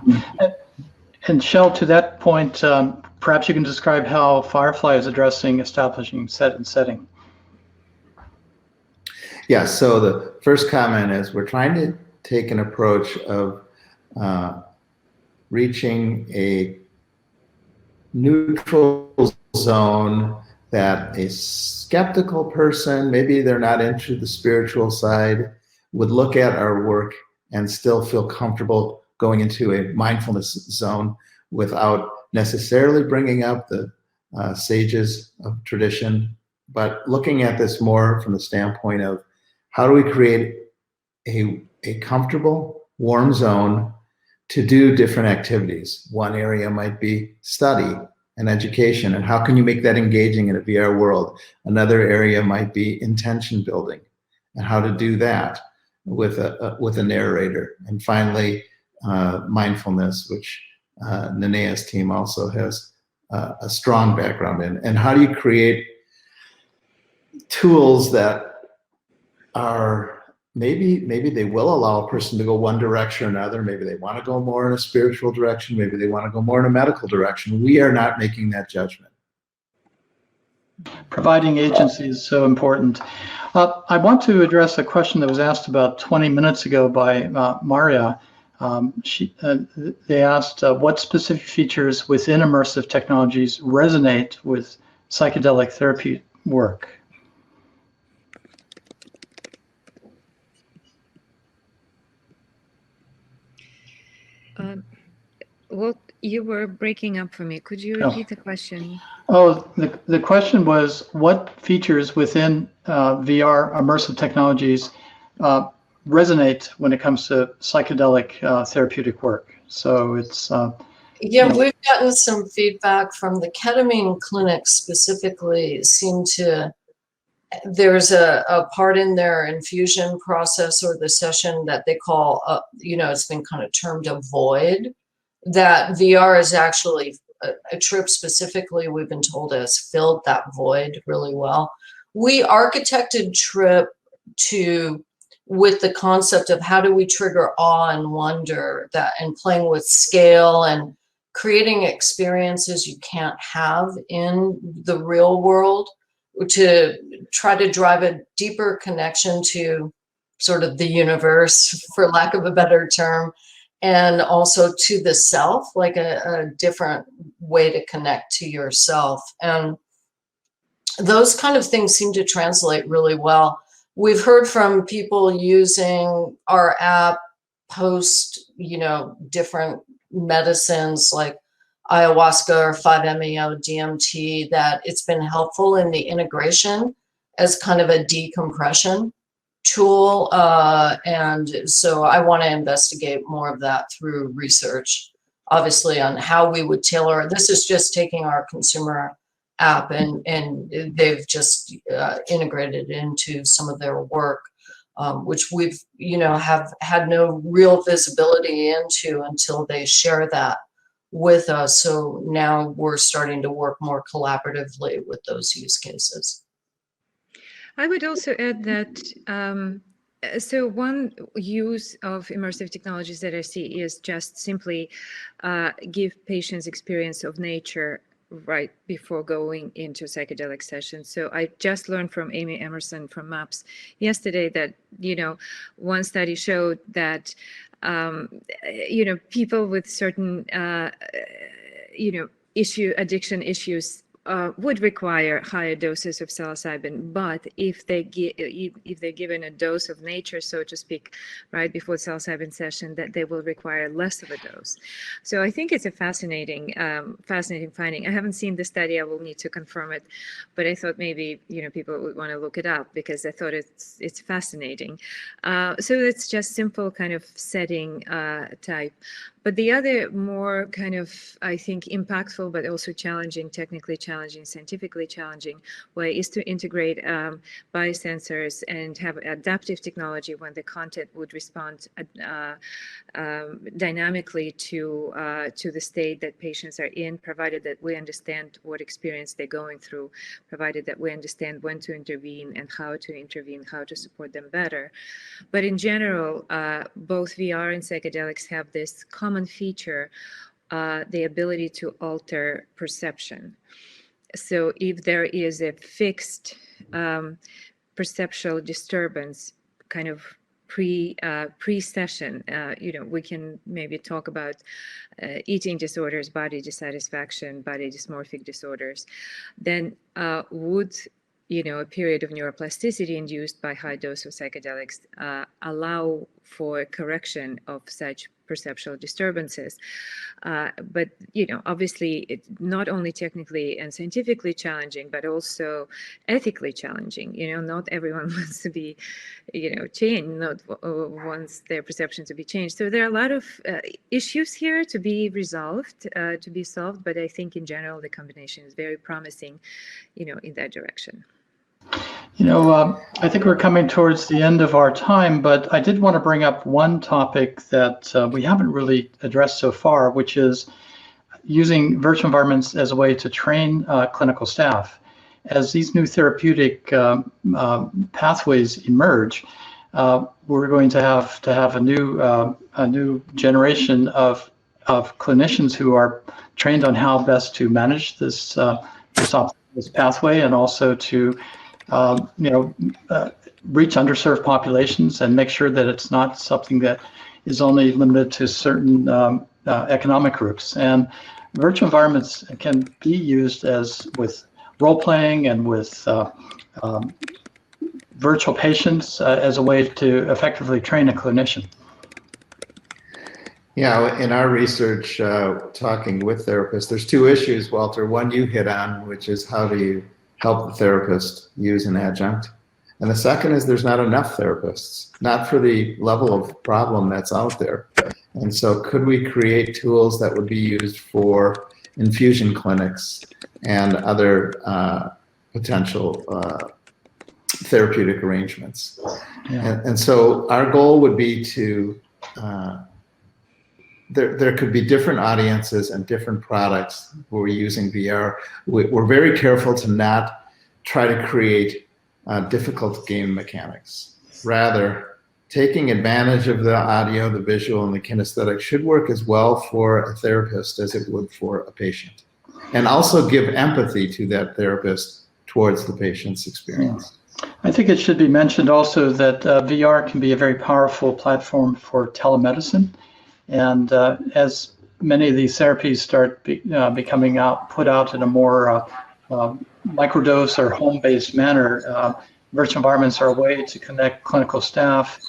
And Shell, to that point, perhaps you can describe how Firefly is addressing establishing set and setting. Yeah, so the first comment is we're trying to take an approach of reaching a neutral zone that a skeptical person, maybe they're not into the spiritual side, would look at our work and still feel comfortable going into a mindfulness zone without necessarily bringing up the sages of tradition, but looking at this more from the standpoint of how do we create a comfortable, warm zone to do different activities. One area might be study and education, and how can you make that engaging in a VR world? Another area might be intention building, and how to do that with a narrator. And finally, mindfulness, which Nanea's team also has a strong background in. And how do you create tools that are maybe they will allow a person to go one direction or another. Maybe they want to go more in a spiritual direction. Maybe they want to go more in a medical direction. We are not making that judgment. Providing agency is so important. I want to address a question that was asked about 20 minutes ago by Maria. They asked what specific features within immersive technologies resonate with psychedelic therapy work. Well, you were breaking up for me. Could you repeat the question? Oh, the question was what features within VR immersive technologies resonate when it comes to psychedelic therapeutic work. So it's yeah, we've gotten some feedback from the ketamine clinics specifically. There's a part in their infusion process or the session that they call, it's been kind of termed a void, that VR is actually, a Tripp specifically, we've been told, has filled that void really well. We architected Tripp with the concept of how do we trigger awe and wonder, and playing with scale and creating experiences you can't have in the real world, to try to drive a deeper connection to sort of the universe, for lack of a better term, and also to the self, like a different way to connect to yourself. And those kind of things seem to translate really well. We've heard from people using our app post, different medicines like ayahuasca or 5-MeO DMT, that it's been helpful in the integration as kind of a decompression tool. And so I want to investigate more of that through research, obviously, on how we would tailor. This is just taking our consumer app and they've just integrated it into some of their work, which we've, have had no real visibility into until they share that with us. So now we're starting to work more collaboratively with those use cases. I would also add that so one use of immersive technologies that I see is just simply give patients experience of nature right before going into psychedelic sessions. So I just learned from Amy Emerson from MAPS yesterday that, one study showed that, people with certain, addiction issues would require higher doses of psilocybin, but if they're given a dose of nature, so to speak, right before psilocybin session, that they will require less of a dose. So I think it's a fascinating finding. I haven't seen the study; I will need to confirm it, but I thought maybe people would want to look it up because I thought it's fascinating. So it's just simple kind of setting type. But the other more kind of, I think, impactful, but also challenging, technically challenging, scientifically challenging way is to integrate biosensors and have adaptive technology when the content would respond dynamically to the state that patients are in, provided that we understand what experience they're going through, provided that we understand when to intervene and how to intervene, how to support them better. But in general, both VR and psychedelics have this common feature, the ability to alter perception. So if there is a fixed perceptual disturbance kind of pre-session, we can maybe talk about eating disorders, body dissatisfaction, body dysmorphic disorders, then would a period of neuroplasticity induced by high dose of psychedelics allow for correction of such perceptual disturbances. But, obviously, it's not only technically and scientifically challenging, but also ethically challenging. Not everyone wants to be, changed, not wants their perception to be changed. So there are a lot of issues here to be resolved, to be solved. But I think in general, the combination is very promising, in that direction. I think we're coming towards the end of our time, but I did want to bring up one topic that we haven't really addressed so far, which is using virtual environments as a way to train clinical staff. As these new therapeutic pathways emerge, we're going to have a new generation of clinicians who are trained on how best to manage this pathway, and also to reach underserved populations and make sure that it's not something that is only limited to certain economic groups. And virtual environments can be used as with role playing and with virtual patients as a way to effectively train a clinician. Yeah, in our research, talking with therapists, there's two issues, Walter. One you hit on, which is how do you help the therapist use an adjunct? And the second is there's not enough therapists, not for the level of problem that's out there. And so could we create tools that would be used for infusion clinics and other potential therapeutic arrangements? Yeah. And so our goal would be to, there could be different audiences and different products where we're using VR. We're very careful to not try to create difficult game mechanics. Rather, taking advantage of the audio, the visual, and the kinesthetic should work as well for a therapist as it would for a patient. And also give empathy to that therapist towards the patient's experience. Yeah. I think it should be mentioned also that VR can be a very powerful platform for telemedicine. And as many of these therapies start becoming put out in a more microdose or home-based manner, virtual environments are a way to connect clinical staff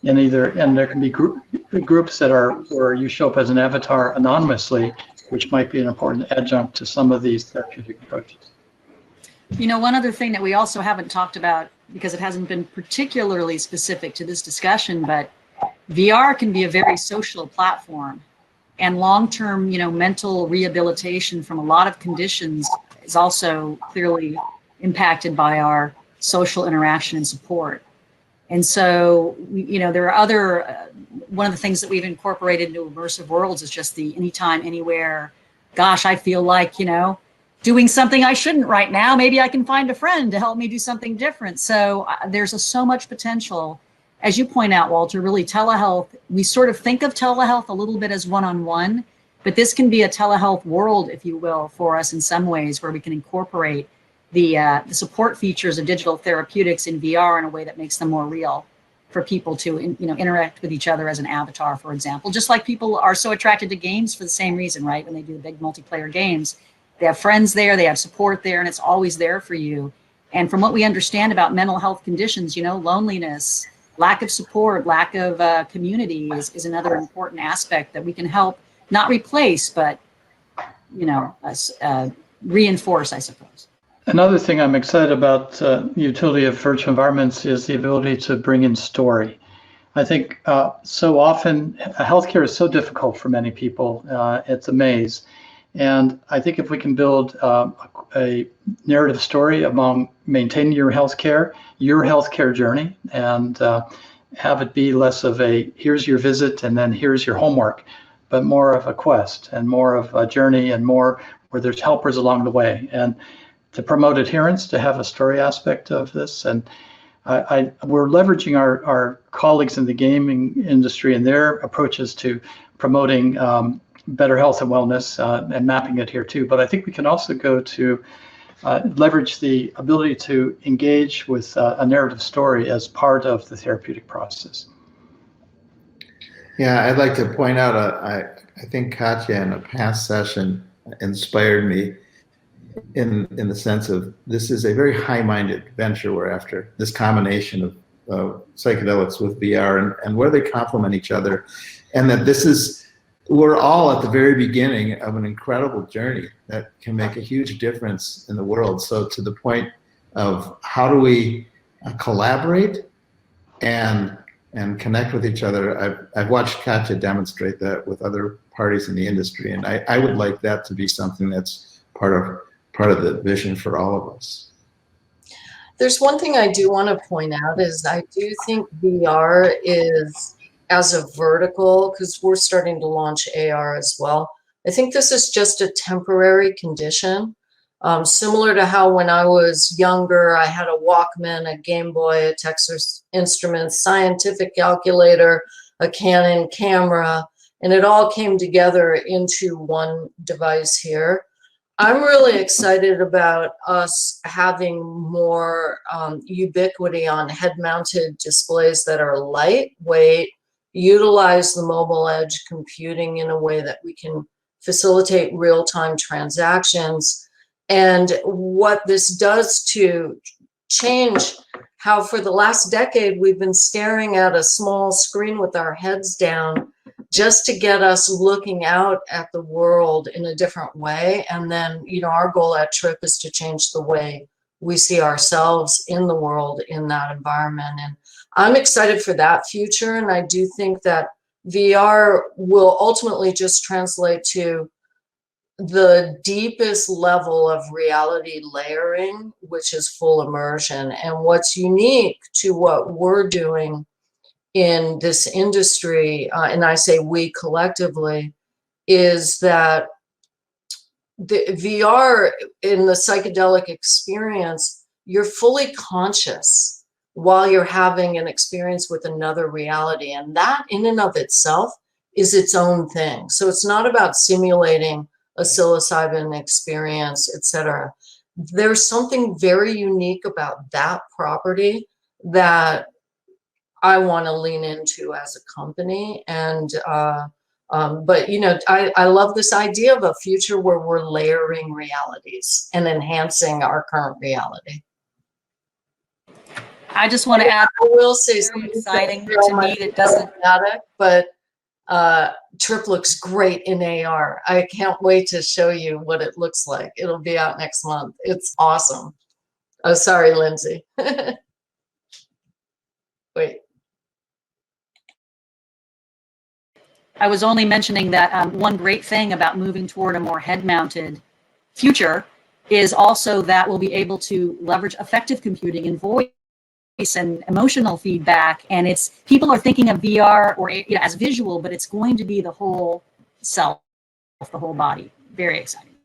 and there can be groups that are where you show up as an avatar anonymously, which might be an important adjunct to some of these therapeutic approaches. You know, one other thing that we also haven't talked about, because it hasn't been particularly specific to this discussion, but VR can be a very social platform, and long-term, you know, mental rehabilitation from a lot of conditions is also clearly impacted by our social interaction and support. And so, you know, there are other, one of the things that we've incorporated into immersive worlds is just the anytime, anywhere, gosh, I feel like, you know, doing something I shouldn't right now, maybe I can find a friend to help me do something different. So there's so much potential. As you point out, Walter, really telehealth, we sort of think of telehealth a little bit as one-on-one, but this can be a telehealth world, if you will, for us in some ways, where we can incorporate the support features of digital therapeutics in VR in a way that makes them more real for people to interact with each other as an avatar, for example. Just like people are so attracted to games for the same reason, right? When they do big multiplayer games, they have friends there, they have support there, and it's always there for you. And from what we understand about mental health conditions, you know, loneliness, lack of support, lack of community is another important aspect that we can help, not replace, but, you know, reinforce, I suppose. Another thing I'm excited about the utility of virtual environments is the ability to bring in story. I think so often healthcare is so difficult for many people. It's a maze. And I think if we can build a narrative story among maintaining your healthcare journey, and have it be less of a here's your visit and then here's your homework, but more of a quest and more of a journey and more where there's helpers along the way. And to promote adherence, to have a story aspect of this. And we're leveraging our colleagues in the gaming industry and their approaches to promoting better health and wellness and mapping it here too. But I think we can also go to leverage the ability to engage with a narrative story as part of the therapeutic process. Yeah, I'd like to point out, I think Katya in a past session inspired me in the sense of this is a very high-minded venture we're after, this combination of psychedelics with VR and where they complement each other, and that this is, we're all at the very beginning of an incredible journey that can make a huge difference in the world. So to the point of how do we collaborate and connect with each other, I've watched Katya demonstrate that with other parties in the industry, and I would like that to be something that's part of the vision for all of us. There's one thing I do want to point out is I do think VR is, as a vertical, because we're starting to launch AR as well, I think this is just a temporary condition. Similar to how when I was younger, I had a Walkman, a Game Boy, a Texas Instruments, scientific calculator, a Canon camera, and it all came together into one device here. I'm really excited about us having more ubiquity on head-mounted displays that are lightweight, utilize the mobile edge computing in a way that we can facilitate real-time transactions. And what this does to change how for the last decade we've been staring at a small screen with our heads down just to get us looking out at the world in a different way. And then, you know, our goal at Tripp is to change the way we see ourselves in the world in that environment. And I'm excited for that future. And I do think that VR will ultimately just translate to the deepest level of reality layering, which is full immersion. And what's unique to what we're doing in this industry, and I say we collectively, is that the VR in the psychedelic experience, you're fully conscious while you're having an experience with another reality. And that in and of itself is its own thing. So it's not about simulating a psilocybin experience, etc. There's something very unique about that property that I want to lean into as a company. And But, you know, I love this idea of a future where we're layering realities and enhancing our current reality. I just want to add, I will say very something exciting to me that doesn't. dramatic, but Tripp looks great in AR. I can't wait to show you what it looks like. It'll be out next month. It's awesome. Oh, sorry, Lindsay. Wait. I was only mentioning that one great thing about moving toward a more head-mounted future is also that we'll be able to leverage affective computing and voice and emotional feedback. And it's, people are thinking of VR or, you know, as visual, but it's going to be the whole self, the whole body. Very exciting.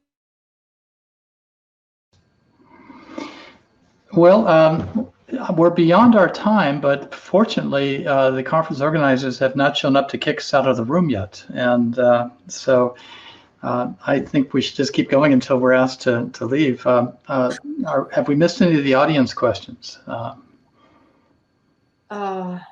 Well, we're beyond our time, but fortunately, the conference organizers have not shown up to kick us out of the room yet. And so I think we should just keep going until we're asked to leave. Have we missed any of the audience questions? I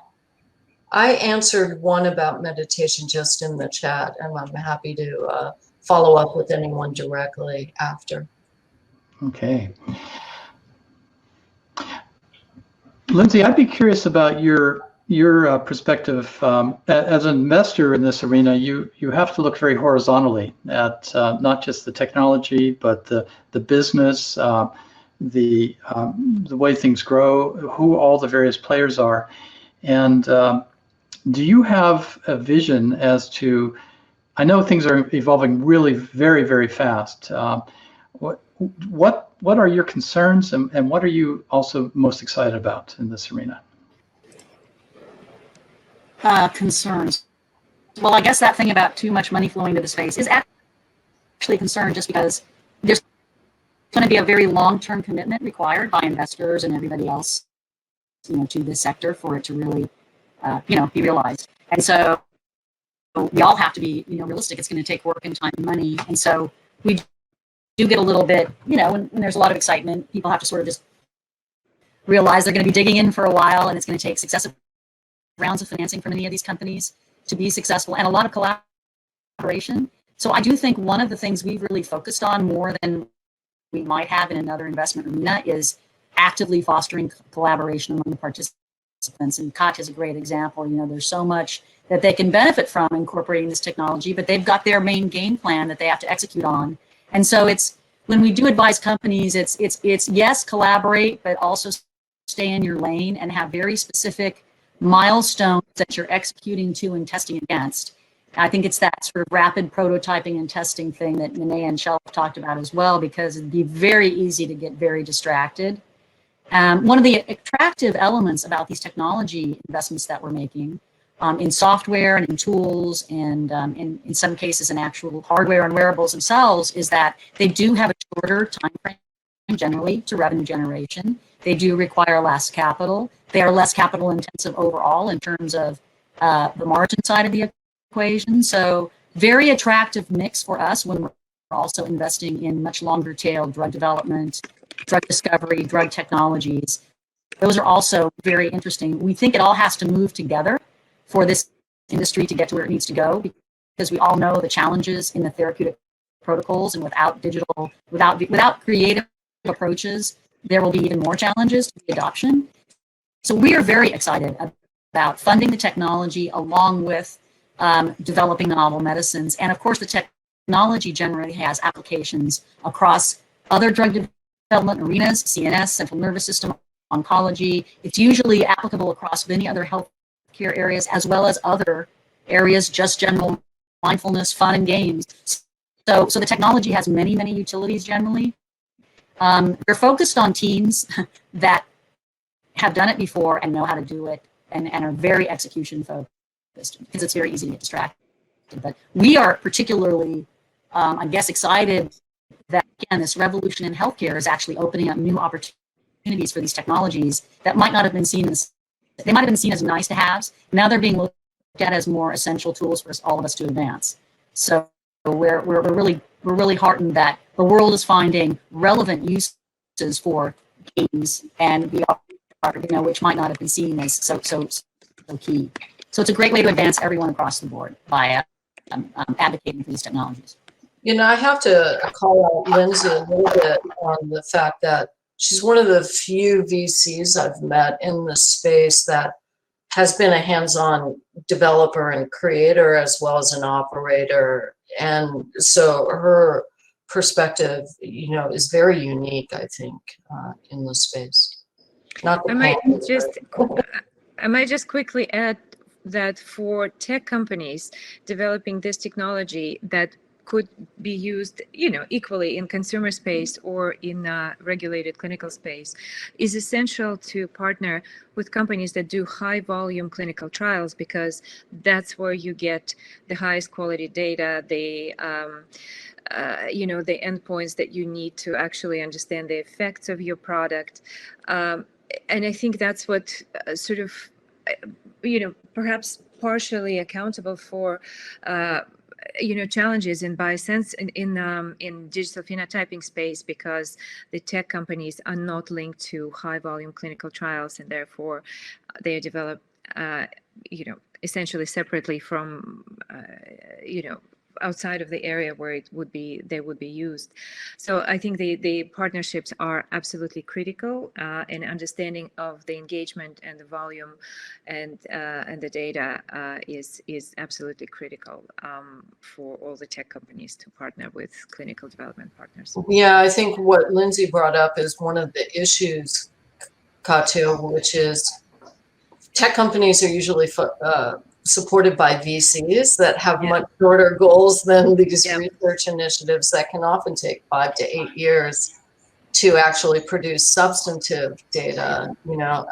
answered one about meditation just in the chat, and I'm happy to follow up with anyone directly after. Okay. Lindsay, I'd be curious about your perspective. As an investor in this arena, you have to look very horizontally at not just the technology, but the business, the way things grow, who all the various players are. And do you have a vision as to, I know things are evolving really very, very fast. What are your concerns, and what are you also most excited about in this arena? Concerns. Well, I guess that thing about too much money flowing to the space is actually a concern, just because there's going to be a very long-term commitment required by investors and everybody else, you know, to this sector for it to really, you know, be realized. And so we all have to be, you know, realistic. It's going to take work and time and money. And so we do get a little bit, you know, when there's a lot of excitement, people have to sort of just realize they're going to be digging in for a while, and it's going to take successive rounds of financing for many of these companies to be successful, and a lot of collaboration. So I do think one of the things we've really focused on more than we might have in another investment arena is actively fostering collaboration among the participants. And COT is a great example. You know, there's so much that they can benefit from incorporating this technology, but they've got their main game plan that they have to execute on. And so it's, when we do advise companies, it's yes, collaborate, but also stay in your lane and have very specific milestones that you're executing to and testing against. I think it's that sort of rapid prototyping and testing thing that Neneh and Shel talked about as well, because it'd be very easy to get very distracted. One of the attractive elements about these technology investments that we're making in software and in tools and in some cases in actual hardware and wearables themselves is that they do have a shorter time frame generally to revenue generation. They do require less capital. They are less capital intensive overall in terms of the margin side of the equation. So very attractive mix for us when we're also investing in much longer tail drug development, drug discovery, drug technologies. Those are also very interesting. We think it all has to move together for this industry to get to where it needs to go, because we all know the challenges in the therapeutic protocols, and without digital, without creative approaches, there will be even more challenges to the adoption. So we are very excited about funding the technology along with developing novel medicines. And of course, the technology generally has applications across other drug development arenas, CNS, central nervous system, oncology. It's usually applicable across many other healthcare areas, as well as other areas, just general mindfulness, fun, and games. So the technology has many, many utilities generally. We're focused on teams that have done it before and know how to do it, and are very execution focused, because it's very easy to get distracted. But we are particularly, I guess, excited that, again, this revolution in healthcare is actually opening up new opportunities for these technologies that might not have been seen as, they might have been seen as nice to haves. Now they're being looked at as more essential tools for all of us to advance. So we're really heartened that the world is finding relevant uses for games and VR, you know, which might not have been seen as so key. So it's a great way to advance everyone across the board by advocating for these technologies. You know, I have to call out Lindsay a little bit on the fact that she's one of the few VCs I've met in the space that has been a hands-on developer and creator as well as an operator. And so her perspective, you know, is very unique, I think, in the space. Not the I might just quickly add that for tech companies developing this technology that could be used, you know, equally in consumer space or in regulated clinical space, is essential to partner with companies that do high volume clinical trials, because that's where you get the highest quality data, the you know, the endpoints that you need to actually understand the effects of your product. And I think that's what sort of, you know, perhaps partially accountable for you know, challenges in biosense in digital phenotyping space, because the tech companies are not linked to high volume clinical trials, and therefore they are developed you know, essentially separately from you know, outside of the area where they would be used. So I think the partnerships are absolutely critical, and understanding of the engagement and the volume and the data is absolutely critical for all the tech companies to partner with clinical development partners. Yeah, I think what Lindsay brought up is one of the issues, Katu, which is tech companies are usually supported by VCs that have much shorter goals than these research initiatives that can often take 5 to 8 years to actually produce substantive data, you know,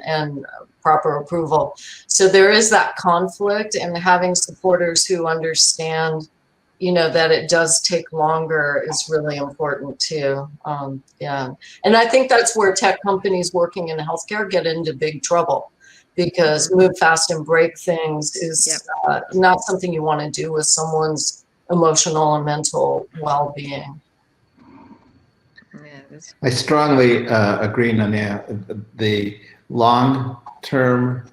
and proper approval. So there is that conflict, and having supporters who understand, you know, that it does take longer is really important too. Yeah, and I think that's where tech companies working in healthcare get into big trouble, because move fast and break things is not something you want to do with someone's emotional and mental well-being. Yeah, I strongly agree, Nania. The long-term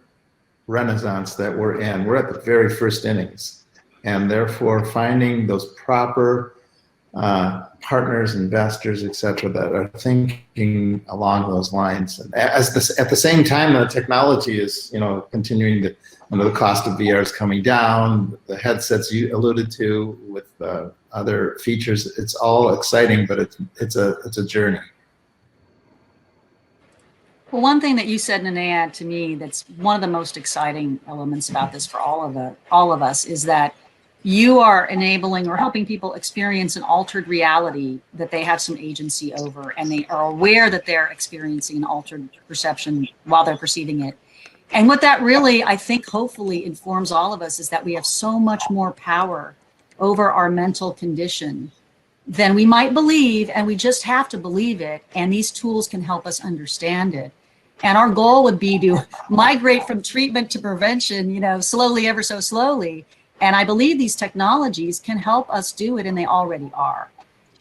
renaissance that we're in, we're at the very first innings, and therefore finding those proper partners, investors, et cetera, that are thinking along those lines. And at the same time, the technology is, you know, continuing to, you know, the cost of VR is coming down, the headsets you alluded to with other features, it's all exciting, but it's a journey. Well, one thing that you said, Nanea, to me, that's one of the most exciting elements about this for all of us is that you are enabling or helping people experience an altered reality that they have some agency over, and they are aware that they're experiencing an altered perception while they're perceiving it. And what that really, I think, hopefully informs all of us is that we have so much more power over our mental condition than we might believe, and we just have to believe it, and these tools can help us understand it. And our goal would be to migrate from treatment to prevention, you know, slowly, ever so slowly. And I believe these technologies can help us do it, and they already are.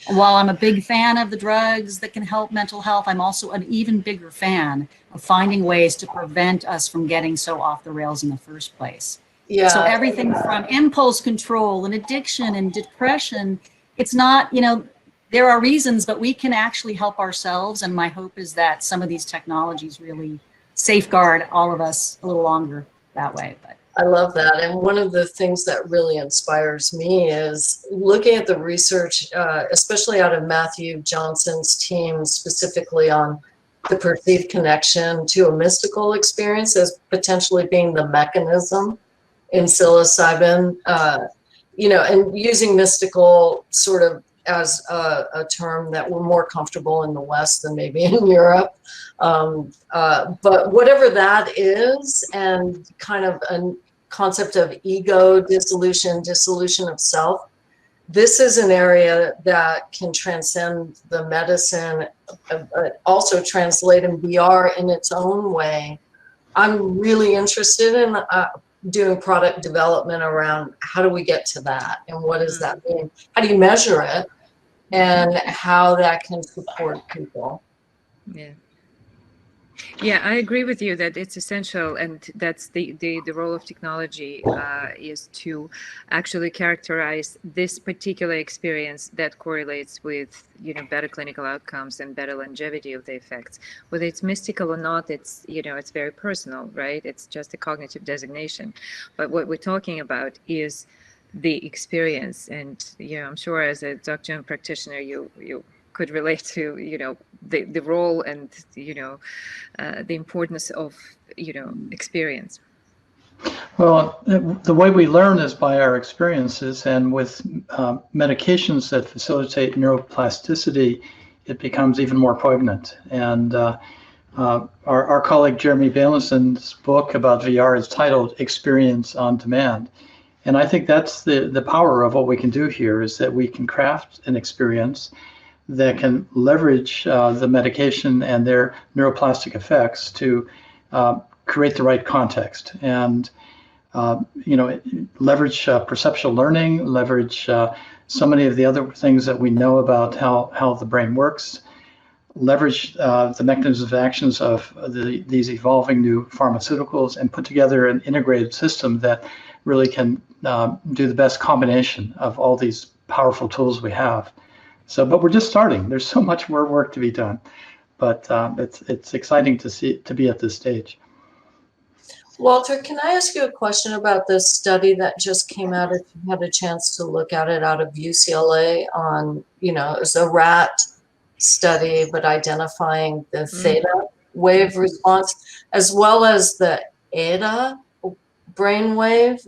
While I'm a big fan of the drugs that can help mental health, I'm also an even bigger fan of finding ways to prevent us from getting so off the rails in the first place. Yeah. So everything from impulse control and addiction and depression, it's not, you know, there are reasons, but we can actually help ourselves. And my hope is that some of these technologies really safeguard all of us a little longer that way. But I love that. And one of the things that really inspires me is looking at the research, especially out of Matthew Johnson's team, specifically on the perceived connection to a mystical experience as potentially being the mechanism in psilocybin, you know, and using mystical sort of as a term that we're more comfortable in the West than maybe in Europe. But whatever that is, and kind of a concept of ego dissolution of self, this is an area that can transcend the medicine, but also translate in VR in its own way. I'm really interested in doing product development around how do we get to that, and what does that mean? How do you measure it, and how that can support people? Yeah. Yeah, I agree with you that it's essential, and that's the role of technology is to actually characterize this particular experience that correlates with, you know, better clinical outcomes and better longevity of the effects. Whether it's mystical or not, it's, you know, it's very personal, right? It's just a cognitive designation. But what we're talking about is the experience, and, you know, I'm sure as a doctor and practitioner, you could relate to, you know, the role and, you know, the importance of, you know, experience. Well, the way we learn is by our experiences, and with medications that facilitate neuroplasticity, it becomes even more poignant. And our colleague Jeremy Balancen's book about VR is titled Experience on Demand. And I think that's the power of what we can do here, is that we can craft an experience that can leverage the medication and their neuroplastic effects to create the right context, and you know, leverage perceptual learning, leverage so many of the other things that we know about how the brain works, leverage the mechanisms of actions of these evolving new pharmaceuticals, and put together an integrated system that really can do the best combination of all these powerful tools we have. So, but we're just starting. There's so much more work to be done, but it's exciting to be at this stage. Walter, can I ask you a question about this study that just came out? If you had a chance to look at it, out of UCLA on, you know, it was a rat study, but identifying the theta wave response, as well as the eta brainwave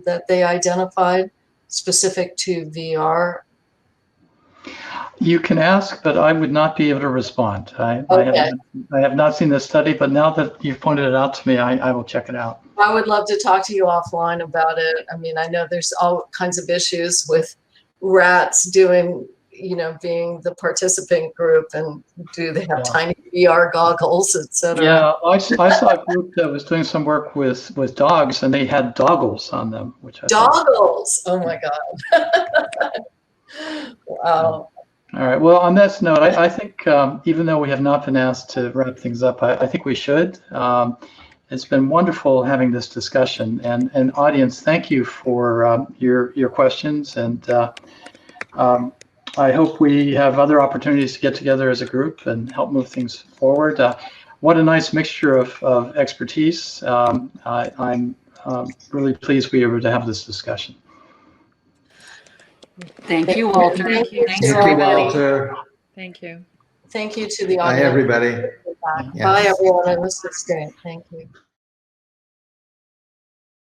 that they identified specific to VR. You can ask, but I would not be able to respond. I have not seen this study, but now that you've pointed it out to me, I will check it out. I would love to talk to you offline about it. I mean, I know there's all kinds of issues with rats doing, you know, being the participant group, and do they have tiny VR goggles, etc. Yeah, I saw a group that was doing some work with dogs, and they had doggles on them, which I doggles. Oh my God. Wow. All right. Well, on that note, I think even though we have not been asked to wrap things up, I think we should. It's been wonderful having this discussion, and audience, thank you for your questions, and I hope we have other opportunities to get together as a group and help move things forward. What a nice mixture of expertise. I'm really pleased we were able to have this discussion. Thank you, Walter. Thank you. Thank you, Walter. Thank you. Thank you to the Bye, audience. everybody. Bye, everyone. It was great. Thank you.